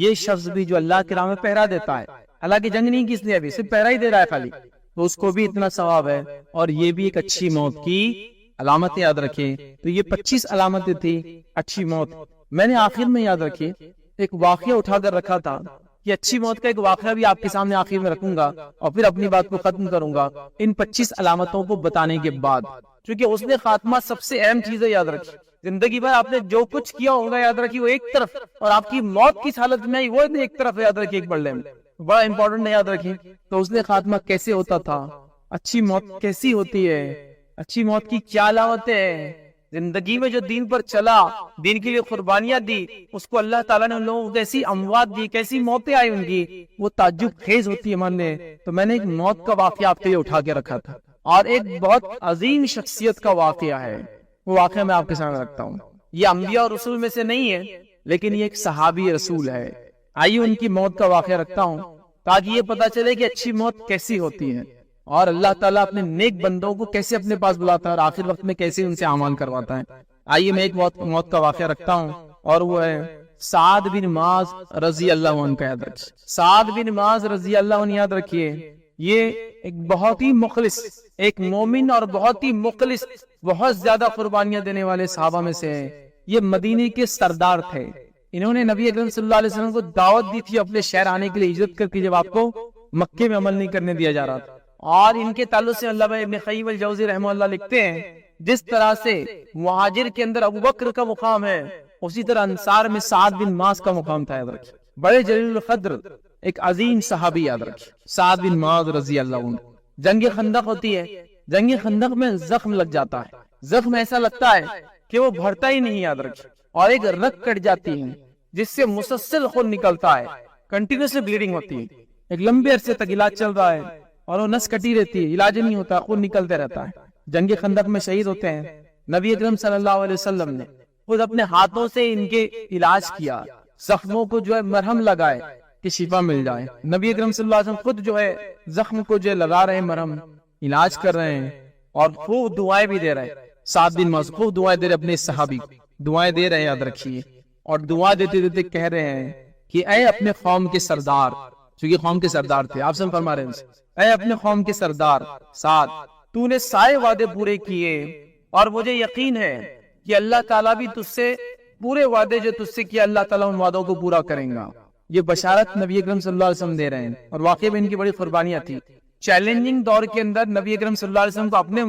یہ شخص بھی جو اللہ کی راہ میں پہرا دیتا ہے، حالانکہ جنگ نہیں کی اس نے، ابھی صرف پہرا ہی دے رہا ہے خالی، تو اس کو بھی اتنا ثواب ہے اور یہ بھی ایک اچھی موت کی علامت. یاد رکھیں تو یہ 25 علامتیں تھی اچھی موت. میں نے آخر میں یاد رکھیے ایک واقعہ اٹھا کر رکھا تھا، یہ اچھی موت کا ایک واقعہ بھی آپ کے سامنے آخر میں رکھوں گا اور پھر اپنی بات کو ختم کروں گا ان 25 علامتوں کو بتانے کے بعد، کیونکہ اس نے خاتمہ سب سے اہم چیز ہے. یاد رکھیے زندگی بھر آپ نے جو کچھ کیا ہوگا یاد رکھیے وہ ایک طرف، اور آپ کی موت کس حالت میں آئی وہ ایک طرف. یاد رکھیے ایک بڑے بڑا امپورٹنٹ ہے. یاد رکھیں تو اس نے خاتمہ کیسے ہوتا تھا، اچھی موت کیسی ہوتی ہے، اچھی موت کی کیا علامتیں ہیں. زندگی میں جو دین پر چلا، دین کے لیے قربانیاں دی، اس کو اللہ تعالیٰ نے ان لوگوں کو کیسی اموات دی، کیسی موتیں آئی ان کی، وہ تعجب خیز ہوتی ہے ماننے. تو میں نے ایک موت کا واقعہ آپ کے لیے اٹھا کے رکھا تھا اور ایک بہت عظیم شخصیت کا واقعہ ہے. وہ واقعہ میں آپ کے سامنے رکھتا ہوں. یہ انبیاء اور رسول میں سے نہیں ہے لیکن یہ ایک صحابی رسول ہے. آئیے ان کی موت کا واقعہ رکھتا ہوں تاکہ یہ پتا چلے کہ اچھی موت کیسی ہوتی ہے اور اللہ تعالیٰ اپنے نیک بندوں کو کیسے اپنے پاس بلاتا ہے اور آخر وقت میں کیسے ان سے اعمال کرواتا ہے. آئیے میں ایک موت کا واقعہ رکھتا ہوں اور وہ ہے سعد بن معاذ رضی اللہ عنہ کا. یاد رکھیے سعد بن معاذ رضی اللہ عنہ، یاد رکھیے یہ ایک بہت ہی مخلص، ایک مومن اور بہت ہی مخلص، بہت زیادہ قربانیاں دینے والے صحابہ میں سے ہیں. یہ مدینے کے سردار تھے. انہوں نے نبی اکرم صلی اللہ علیہ وسلم کو دعوت دی تھی اپنے شہر آنے کے لیے ہجرت کر کے، جب آپ کو مکے میں عمل نہیں کرنے دیا جا رہا تھا. اور ان کے تعلق سے علامہ ابن قیم الجوزی رحمہ اللہ لکھتے ہیں جس طرح سے مہاجر کے اندر ابو بکر کا مقام ہے اسی طرح انصار میں سعد بن معاذ کا مقام تھا، یاد رکھیے، بڑے جلیل القدر ایک عظیم صحابی، یاد رکھیے، سعد بن معاذ رضی اللہ عنہ۔ جنگ خندق ہوتی ہے، جنگ خندق میں زخم لگ جاتا ہے، زخم ایسا لگتا ہے کہ وہ بھرتا ہی نہیں، یاد رکھیے، اور ایک رگ کٹ جاتی ہے جس سے مسلسل خون نکلتا ہے، کنٹینیوسلی بلیڈنگ ہوتی ہے، ایک لمبے عرصے تک علاج چل رہا ہے اور وہ نس کٹی رہتی ہے، علاج نہیں ہوتا، خون نکلتے رہتا ہے۔ جنگ خندق میں شہید ہوتے ہیں، نبی اکرم صلی اللہ علیہ وسلم نے خود اپنے ہاتھوں سے ان کے علاج کیا، زخموں کو جو ہے مرہم لگائے کہ شفا مل جائے۔ نبی اکرم صلی اللہ علیہ وسلم خود جو ہے زخم کو جو ہے لگا رہے ہیں مرہم، علاج کر رہے ہیں اور خوب دعائیں بھی دے رہے ہیں۔ سعد بن معاذ خوب دعائیں دے رہے اپنے صحابی کو، دعائیں دے رہے ہیں، یاد رکھیے، اور دعا دیتے دیتے کہہ رہے ہیں کہ اے اپنے قوم کے سردار، چونکہ قوم کے سردار تھے، آپ سے فرما رہے ہیں، اے اپنے قوم کے سردار سعد، تو نے سارے وعدے پورے کیے اور مجھے یقین ہے کہ اللہ تعالیٰ بھی تجھ سے پورے وعدے جو تجھ سے کیا، اللہ تعالیٰ ان وعدوں کو پورا کریں گا۔ یہ بشارت نبی اکرم صلی اللہ علیہ وسلم دے رہے ہیں، اور واقعی میں ان کی بڑی قربانیاں تھی۔ چیلنجنگ دور کے اندر نبی اکرم صلی اللہ علیہ وسلم کو اپنے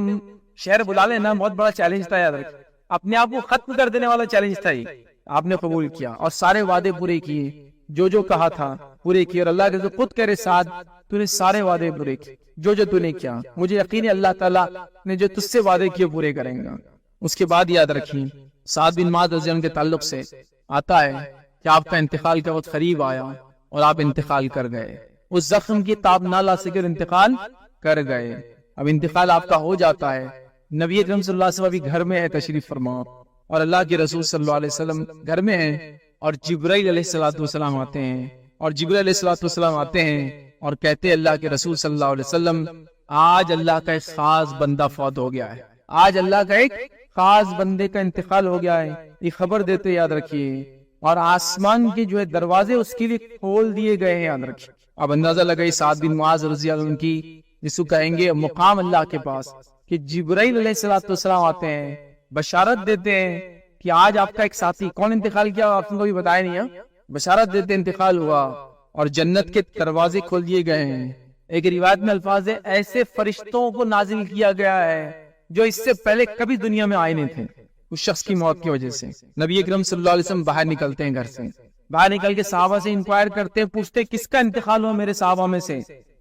شہر بلا لینا بہت بڑا چیلنج تھا، یاد رکھیں، اپنے آپ کو ختم کر دینے والا چیلنج تھا، یہ آپ نے قبول کیا اور سارے وعدے پورے کیے، جو کہا تھا پورے کیے، اور اللہ کے خود کہہ رہے سعد تو نے سارے وعدے پورے کیے، جو تو نے کیا، مجھے یقین ہے اللہ تعالیٰ نے جو تجھ سے وعدے کیے پورے کریں گا۔ اس کے بعد یاد رکھیں، سعد بن معاذ رضی اللہ عنہ کے تعلق سے آتا ہے کہ آپ کا انتقال کا وقت قریب آیا اور آپ انتقال کر گئے، اس زخم کی تاب نہ لا سکے، انتقال کر گئے۔ اب انتقال آپ کا ہو جاتا ہے، نبی اکرم صلی اللہ علیہ وسلم ابھی گھر میں ہے، تشریف فرما، اور اللہ کے رسول صلی اللہ علیہ وسلم گھر میں ہیں، اور جبرائیل علیہ السلام آتے ہیں، اور جبرائیل علیہ السلام آتے ہیں اور کہتے ہیں اللہ کے رسول صلی اللہ علیہ وسلم، آج اللہ کا ایک خاص بندہ فوت ہو گیا ہے، آج اللہ کا ایک خاص بندے کا انتقال ہو گیا ہے، یہ خبر دیتے، یاد رکھیے، اور آسمان کے جو ہے دروازے اس کے لیے کھول دیے گئے ہیں، یاد رکھیے۔ اب اندازہ لگائی سعد بن معاذ رضی اللہ عنہ کی، جس کو کہیں گے مقام اللہ کے پاس، کہ جبرائیل علیہ السلام آتے ہیں، بشارت دیتے ہیں کہ آج آپ کا ایک ساتھی، کون انتقال کیا آپ کو بھی بتایا نہیں ہے، بشارت دیتے انتقال ہوا اور جنت کے دروازے کھول دیے گئے ہیں۔ ایک روایت میں الفاظ ہے، ایسے فرشتوں کو نازل کیا گیا ہے جو اس سے پہلے کبھی دنیا میں آئے نہیں تھے، اس شخص کی موت کی وجہ سے۔ نبی اکرم صلی اللہ علیہ وسلم باہر نکلتے ہیں، گھر سے باہر نکل کے صحابہ سے انکوائر کرتے ہیں، پوچھتے کس کا انتقال ہوا میرے صحابہ میں سے،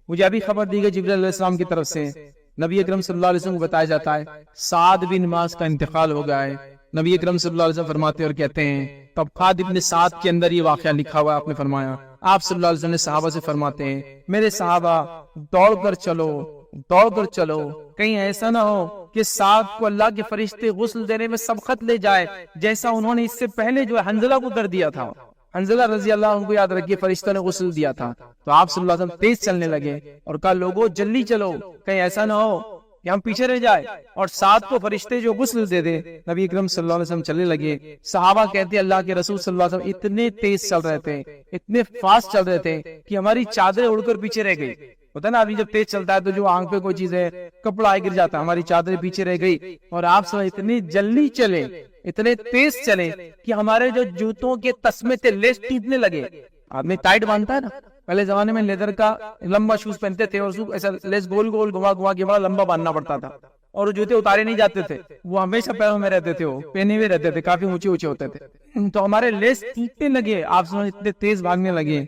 مجھے ابھی خبر دی گئی جبرائیل علیہ السلام کی طرف سے، نبی اکرم صلی اللہ علیہ وسلم کو بتایا جاتا ہے سعد بن معاذ کا انتقال ہو گیا ہے۔ نبی اکرم صلی اللہ علیہ وسلم فرماتے اور کہتے ہیں، طبقات ابن سعد کے اندر یہ واقعہ لکھا ہوا ہے، آپ نے فرمایا، آپ صلی اللہ علیہ وسلم نے صحابہ سے فرماتے ہیں، میرے صحابہ دوڑ کر چلو، کہیں ایسا نہ ہو کہ سعد کو اللہ کے فرشتے غسل دینے میں سبقت لے جائے، جیسا انہوں نے اس سے پہلے جو ہے حنظلہ کو کر دیا تھا۔ حنظلہ رضی اللہ عنہ کو یاد رکھیے، فرشتوں نے غسل دیا تھا، تو آپ صلی اللہ علیہ وسلم تیز چلنے لگے اور کہا لوگوں جلدی چلو، کہیں ایسا نہ ہو کہ ہم پیچھے رہ جائے اور سعد کو فرشتے جو غسل دے دے۔ نبی اکرم صلی اللہ علیہ وسلم چلنے لگے، صحابہ کہتے ہیں اللہ کے رسول صلی اللہ علیہ وسلم اتنے تیز چل رہے تھے، اتنے فاسٹ چل رہے تھے کہ ہماری چادریں اڑ کر پیچھے رہ گئی۔ ہوتا ہے نا ابھی جب تیز چلتا ہے تو جو آنکھ پہ کوئی چیز ہے کپڑا گر جاتا ہے، ہماری چادریں پیچھے رہ گئی، اور آپ سب اتنی جلدی چلے، اتنے تیز چلے کہ ہمارے جو جوتوں کے تسمے تھے لیس ٹوٹنے لگے۔ آدمی ٹائٹ باندھتا ہے نا، پہلے زمانے میں لیدر کا لمبا شوز پہنتے تھے اور ایسا لیس گول گول گھما کے بڑا لمبا باندھنا پڑتا تھا، اور وہ جوتے اتارے نہیں جاتے تھے، وہ ہمیشہ پیروں میں رہتے تھے، وہ پہنے ہوئے رہتے تھے، کافی اونچے اونچے ہوتے تھے، تو ہمارے لیس ٹوٹنے لگے، آپ سب اتنے تیز بھاگنے لگے۔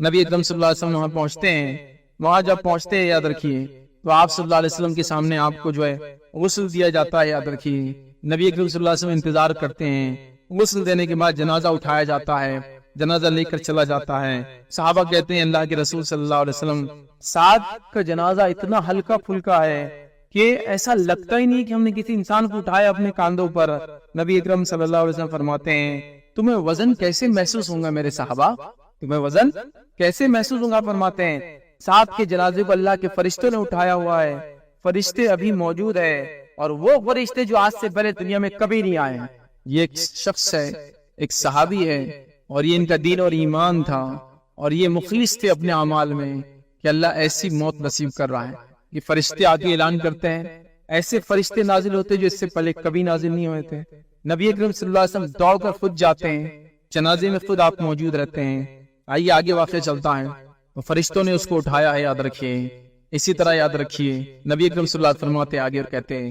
نبی اکرم صلی اللہ علیہ وسلم وہاں پہنچتے ہیں، وہاں جب پہنچتے ہیں یاد رکھیے تو آپ صلی اللہ علیہ وسلم کے سامنے آپ کو جو ہے غسل دیا جاتا ہے، یاد رکھیے نبی اکرم صلی اللہ علیہ وسلم انتظار کرتے ہیں، غسل دینے کے بعد جنازہ اٹھایا جاتا ہے، جنازہ لے کر چلا جاتا ہے۔ صحابہ کہتے ہیں اللہ کے رسول صلی اللہ علیہ وسلم، سعد کا جنازہ اتنا ہلکا پھلکا ہے کہ ایسا لگتا ہی نہیں کہ ہم نے کسی انسان کو اٹھایا اپنے کاندھوں پر۔ نبی اکرم صلی اللہ علیہ وسلم فرماتے ہیں تمہیں وزن کیسے محسوس ہوگا میرے صحابہ، تمہیں وزن کیسے محسوس ہوگا؟ فرماتے ہیں سعد کے جنازے کو اللہ کے فرشتوں نے اٹھایا ہوا ہے، فرشتے ابھی موجود ہے، اور وہ فرشتے جو آج سے پہلے دنیا میں کبھی نہیں آئے ہیں۔ یہ ایک شخص ہے، ایک صحابی ہے، اور یہ ان کا دین اور ایمان تھا، اور یہ مخلص تھے اپنے اعمال میں کہ اللہ ایسی موت نصیب کر رہا ہے۔ یہ فرشتے آگے اعلان کرتے ہیں، ایسے فرشتے نازل ہوتے جو اس سے پہلے کبھی نازل نہیں ہوئے تھے۔ نبی اکرم صلی اللہ علیہ وسلم دوڑ کر خود جاتے ہیں، جنازے میں خود آپ موجود رہتے ہیں۔ آئیے آگے واقعہ چلتا ہے، فرشتوں نے اس کو اٹھایا ہے، یاد رکھیے۔ اسی طرح یاد رکھیے نبی اکرم صلی اللہ علیہ وسلم فرماتے آگے اور کہتے ہیں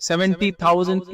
70,000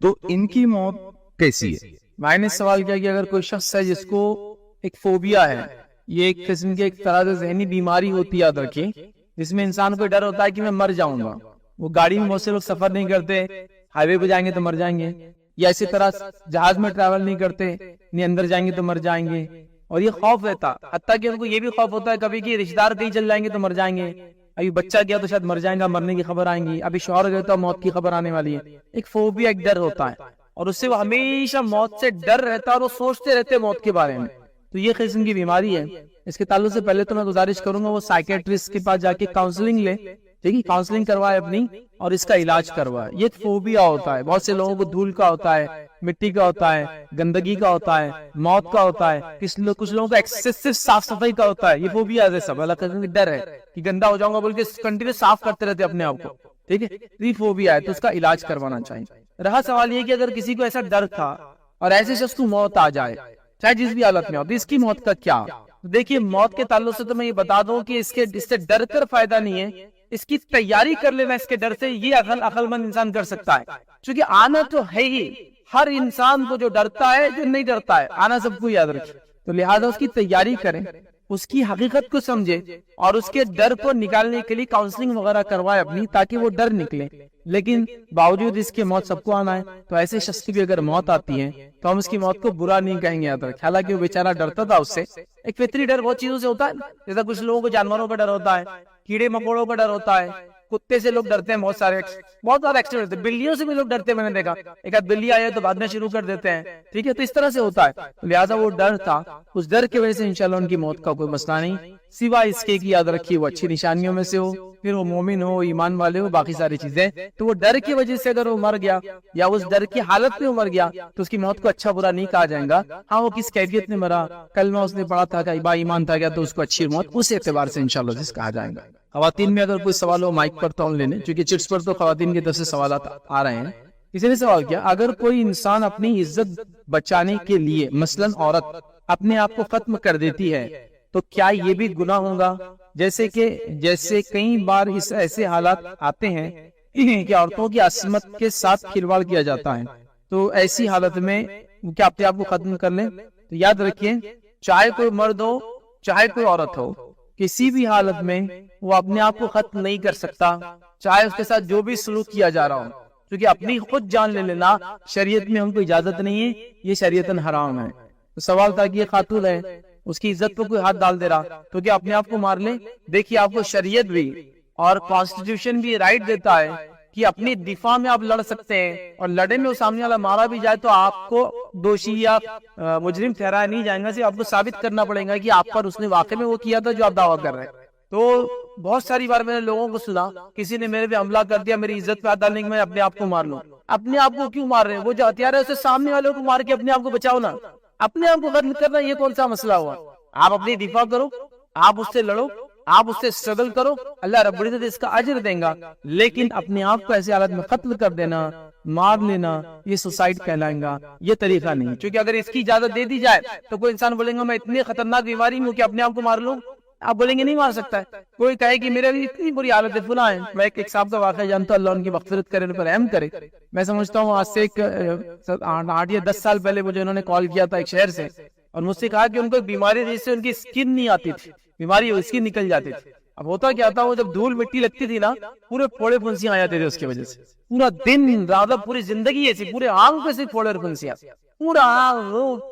تو ان کی موت کیسی ہے؟ میں نے سوال کیا کہ اگر کوئی شخص ہے جس کو ایک فوبیا ہے، یہ ایک قسم کی ایک طرح سے ذہنی بیماری ہوتی ہے یاد رکھیے، جس میں انسان کو ڈر ہوتا ہے کہ میں مر جاؤں گا. وہ گاڑی میں بہت سے لوگ سفر نہیں کرتے، ہائی وے پہ جائیں گے تو مر جائیں گے، یا اسی طرح جہاز میں ٹریول نہیں کرتے، نہیں اندر جائیں گے تو مر جائیں گے، اور یہ خوف رہتا. حتیٰ کہ ان کو یہ بھی خوف ہوتا ہے کبھی کہ رشتہ دار کہیں چل جائیں گے تو مر جائیں گے، ابھی بچہ گیا تو شاید مر جائیں گا، مرنے کی خبر آئیں گی، ابھی شوہر گیا تو موت کی خبر آنے والی ہے. ایک فوبیا، ایک ڈر ہوتا ہے، اور اس سے وہ ہمیشہ موت سے ڈر رہتا ہے اور وہ سوچتے رہتے ہیں موت کے بارے میں. تو یہ قسم کی بیماری ہے. اس کے تعلق سے پہلے تو میں گزارش کروں گا وہ سائیکیٹرسٹ کے پاس جا کے کاؤنسلنگ لے، ٹھیک ہے، کاؤنسلنگ کروائے اپنی اور اس کا علاج کروائے. یہ ایک فوبیا ہوتا ہے، بہت سے لوگوں کو دھول کا ہوتا ہے، مٹی کا ہوتا ہے، گندگی کا ہوتا ہے، موت کا ہوتا ہے، کچھ لوگوں کا ایکسیسو صاف صفائی کا ہوتا ہے. یہ فوبیا ہے، سب اللہ کا ڈر ہے کہ گندا ہو جاؤں گا بول کے کنٹینیو صاف کرتے رہتے اپنے آپ کو، ٹھیک ہے. یہ فوبیا ہے تو اس کا علاج کروانا چاہیے. رہا سوال یہ کہ اگر کسی کو ایسا ڈر تھا اور ایسے شخص کو موت آ جائے چاہے جس بھی حالت میں ہو تو اس کی موت کا کیا؟ دیکھیے موت کے تعلق سے تو میں یہ بتا دوں کہ اس سے ڈر کر فائدہ نہیں ہے، اس کی تیاری کر لینا اس کے ڈر سے یہ عقل مند انسان کر سکتا ہے. چونکہ آنا تو ہے ہی، ہر انسان کو جو ڈرتا ہے جو نہیں ڈرتا ہے، آنا سب کو یاد رکھے. تو لہذا اس کی تیاری کریں، اس کی حقیقت کو سمجھے اور اس کے ڈر کو نکالنے کے لیے کاؤنسلنگ وغیرہ کروائے اپنی، تاکہ وہ ڈر نکلے. لیکن باوجود اس کے موت سب کو آنا ہے، تو ایسے شخص کی بھی اگر موت آتی ہے تو ہم اس کی موت کو برا نہیں کہیں گے یاد رکھیں. حالانکہ وہ بیچارہ ڈرتا تھا اس سے. ایک فطری ڈر بہت چیزوں سے ہوتا ہے، جیسا کچھ لوگوں کو جانوروں کا ڈر ہوتا ہے، کیڑے مکوڑوں کا ڈر ہوتا ہے، کتے سے لوگ ڈرتے ہیں، بہت سارے ایکسیڈنٹ ہوتے ہیں، بلیوں سے بھی لوگ ڈرتے ہیں، میں نے دیکھا ایک آدھ بلی آئے تو بھاگنا شروع کر دیتے ہیں، ٹھیک ہے. تو اس طرح سے ہوتا ہے. لہٰذا وہ ڈر تھا، اس ڈر کی وجہ سے انشاءاللہ ان کی موت کا کوئی مسئلہ نہیں، سوائے اس کے کہ یاد رکھیے وہ اچھی نشانیوں میں سے ہو، پھر وہ مومن ہو، ایمان والے ہو، باقی ساری چیزیں. تو وہ ڈر کی وجہ سے اگر وہ مر گیا یا اس ڈر کی حالت میں وہ مر گیا تو اس کی موت کو اچھا برا نہیں کہا جائے گا. ہاں وہ کس کیفیت میں مرا، کلمہ اس نے پڑھا تھا کہ با ایمان تھا گیا تو اس کو اچھی موت اس اعتبار سے انشاءاللہ جس کہا جائے گا. خواتین میں اگر کوئی سوال ہو مائک پر تو ہم لینے، چونکہ چٹس پر تو خواتین کی طرف سے سوالات آ رہے ہیں. کسی نے سوال کیا اگر کوئی انسان اپنی عزت بچانے کے لیے مثلاً عورت اپنے آپ کو ختم کر دیتی ہے تو کیا یہ بھی گناہ ہوگا؟ جیسے کئی بار اس ایسے حالات آتے ہیں کہ عورتوں کی عصمت کے ساتھ کھلواڑ کیا جاتا ہے، تو ایسی حالت میں کیا اپنے آپ کو ختم کر لیں؟ تو یاد رکھیے چاہے کوئی مرد ہو چاہے کوئی عورت ہو، کسی بھی حالت میں وہ اپنے آپ کو ختم نہیں کر سکتا، چاہے اس کے ساتھ جو بھی سلوک کیا جا رہا ہو. کیونکہ اپنی خود جان لے لینا شریعت میں ہم کو اجازت نہیں ہے، یہ شریعتاً حرام ہے. تو سوال تھا کہ یہ خاتون ہے، اس کی عزت پر کوئی ہاتھ ڈال دے رہا تو کیا اپنے آپ کو مار لے؟ دیکھیے آپ کو شریعت بھی اور کانسٹیٹیوشن بھی رائٹ دیتا ہے کہ اپنی دفاع میں آپ لڑ سکتے ہیں، اور لڑے میں وہ سامنے والا مارا بھی جائے تو آپ کو دوشی یا مجرم ٹھہرایا نہیں جائے گا، صرف آپ کو ثابت کرنا پڑے گا کہ آپ پر اس نے واقع میں وہ کیا تھا جو آپ دعویٰ کر رہے ہیں. تو بہت ساری بار میں نے لوگوں کو سنا کسی نے میرے پہ حملہ کر دیا، میری عزت پہ ہاتھ ڈالنے کے میں اپنے آپ کو مار لوں. اپنے آپ کو کیوں مار رہے ہیں؟ وہ جو ہتھیار ہے اسے سامنے والوں کو مار کے اپنے آپ کو بچاؤ نا. اپنے آپ کو ختم کرنا یہ کون سا مسئلہ ہوا؟ آپ اپنی دفاع کرو، آپ اس سے لڑو، آپ اس سے اسٹرگل کرو، اللہ رب العزت اس کا اجر دیں گا. لیکن اپنے آپ کو ایسی حالت میں ختم کر دینا، مار لینا، یہ سوسائڈ کہلائیں گا، یہ طریقہ نہیں. کیونکہ اگر اس کی اجازت دے دی جائے تو کوئی انسان بولے گا میں اتنی خطرناک بیماری میں ہوں کہ اپنے آپ کو مار لوں، آپ بولیں گے نہیں مار سکتا ہے. کوئی کہے کہ میرے بھی اتنی بری حالت ہے فلاں ہے. میں ایک صاحب کا واقعہ جانتا ہوں، اللہ ان کی مغفرت کرے، ان پر رحم کرے. میں سمجھتا ہوں آج سے 8 یا 10 سال پہلے مجھے انہوں نے کال کیا تھا ایک شہر سے، اور مجھ سے کہا کہ ان کو ایک بیماری جس سے ان کی سکن نہیں آتی تھی، بیماری اسکن نکل جاتی تھی. اب ہوتا کیا تھا، وہ جب دھول مٹی لگتی تھی نا پورے پھوڑے پھنسیاں آ جاتے تھے اس کی وجہ سے. پورا دن رات پوری زندگی ایسی، پورے آنکھ پہ سے پھوڑے اور پھنسیاں، پورا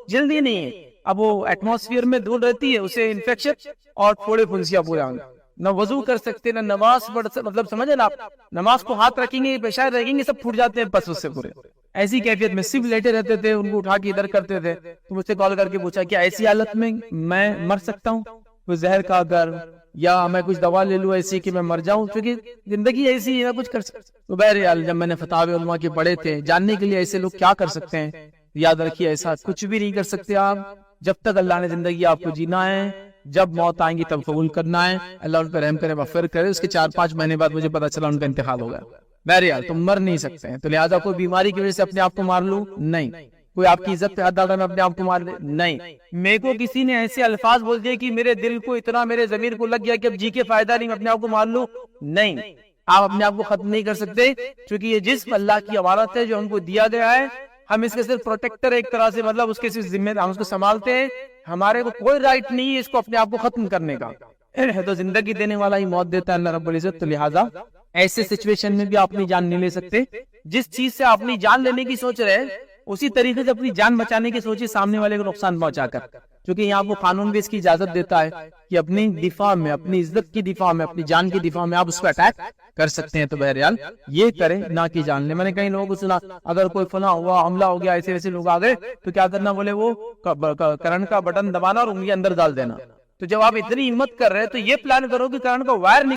جلدی نہیں ہے. اب وہ ایٹماسفیئر میں دھول رہتی ہے، اسے انفیکشن اور پھوڑے پھنسیاں پورے آنکھ. نہ وضو کر سکتے نہ نماز پڑھ سکتے، مطلب سمجھے نا آپ، نماز کو ہاتھ رکھیں گے پیشاب رکھیں گے سب پھوٹ جاتے ہیں بس اس سے پورے. ایسی کیفیت میں صرف لیٹے رہتے تھے، ان کو اٹھا کے ادھر کرتے تھے. تو مجھ سے کال کر کے پوچھا کہ ایسی حالت میں میں مر سکتا ہوں کوئی زہر کھا کر، یا میں کچھ دوا لے لوں ایسی کہ میں مر جاؤں، کیونکہ زندگی ایسی ہے کچھ کر سکتا. تو بہرحال جب میں نے فتاوی علماء کے پڑھے تھے جاننے کے لیے ایسے لوگ کیا کر سکتے ہیں، یاد رکھیے ایسا کچھ بھی نہیں کر سکتے آپ. جب تک اللہ نے زندگی آپ کو جینا ہے، جب موت آئیں گی تب قبول کرنا ہے. اللہ ان پر رحم کرے، مغفرت کرے. اس کے 4-5 مہینے بعد مجھے پتا چلا ان کا انتقال ہو گیا. بہرحال تم مر نہیں سکتے ہیں، تو لہٰذا کوئی بیماری کی وجہ سے اپنے آپ کو مار لوں نہیں. کوئی آپ کی عزت پہ ہاتھ ڈال رہا میں اپنے آپ کو مار دے نہیں. میرے کو کسی نے ایسے الفاظ بول دیے کہ میرے دل کو اتنا، میرے ضمیر کو لگ گیا کہ اب جی کے فائدہ نہیں، میں اپنے آپ کو مار لوں نہیں. آپ اپنے آپ کو ختم نہیں کر سکتے، کیونکہ یہ جسم اللہ کی امانت ہے جو ہم کو دیا گیا ہے. ہم اس کے صرف پروٹیکٹر ایک طرح سے، مطلب اس کے صرف ذمہ دار، ہم اس کو سنبھالتے ہیں. ہمارے کو کوئی رائٹ نہیں ہے اس کو اپنے آپ کو ختم کرنے کا. تو زندگی دینے والا ہی موت دیتا ہے اللہ رب العزت. تو لہٰذا ایسے سچویشن میں بھی آپ اپنی جان نہیں لے سکتے. جس چیز سے آپ اپنی جان لینے کی سوچ رہے ہیں اسی طریقے سے اپنی جان بچانے کی سوچی سامنے والے کو نقصان پہنچا کر، کیونکہ یہاں کو قانون بھی اس کی اجازت دیتا ہے کہ اپنی دفاع میں، اپنی عزت کی دفاع میں، اپنی جان کی دفاع میں آپ اس پہ اٹیک کر سکتے ہیں. تو بہرحال یہ کریں نہ کہ جان لیں. میں نے کئی لوگوں کو سنا اگر کوئی فلاں ہوا، حملہ ہو گیا، ایسے ویسے لوگ آ گئے تو کیا کرنا، بولے وہ کرنٹ کا بٹن دبانا اور انگلی اندر ڈال دینا. تو جب آپ اتنی ہمت کر رہے ہیں تو یہ پلان کرو کہ کرنٹ کا وائر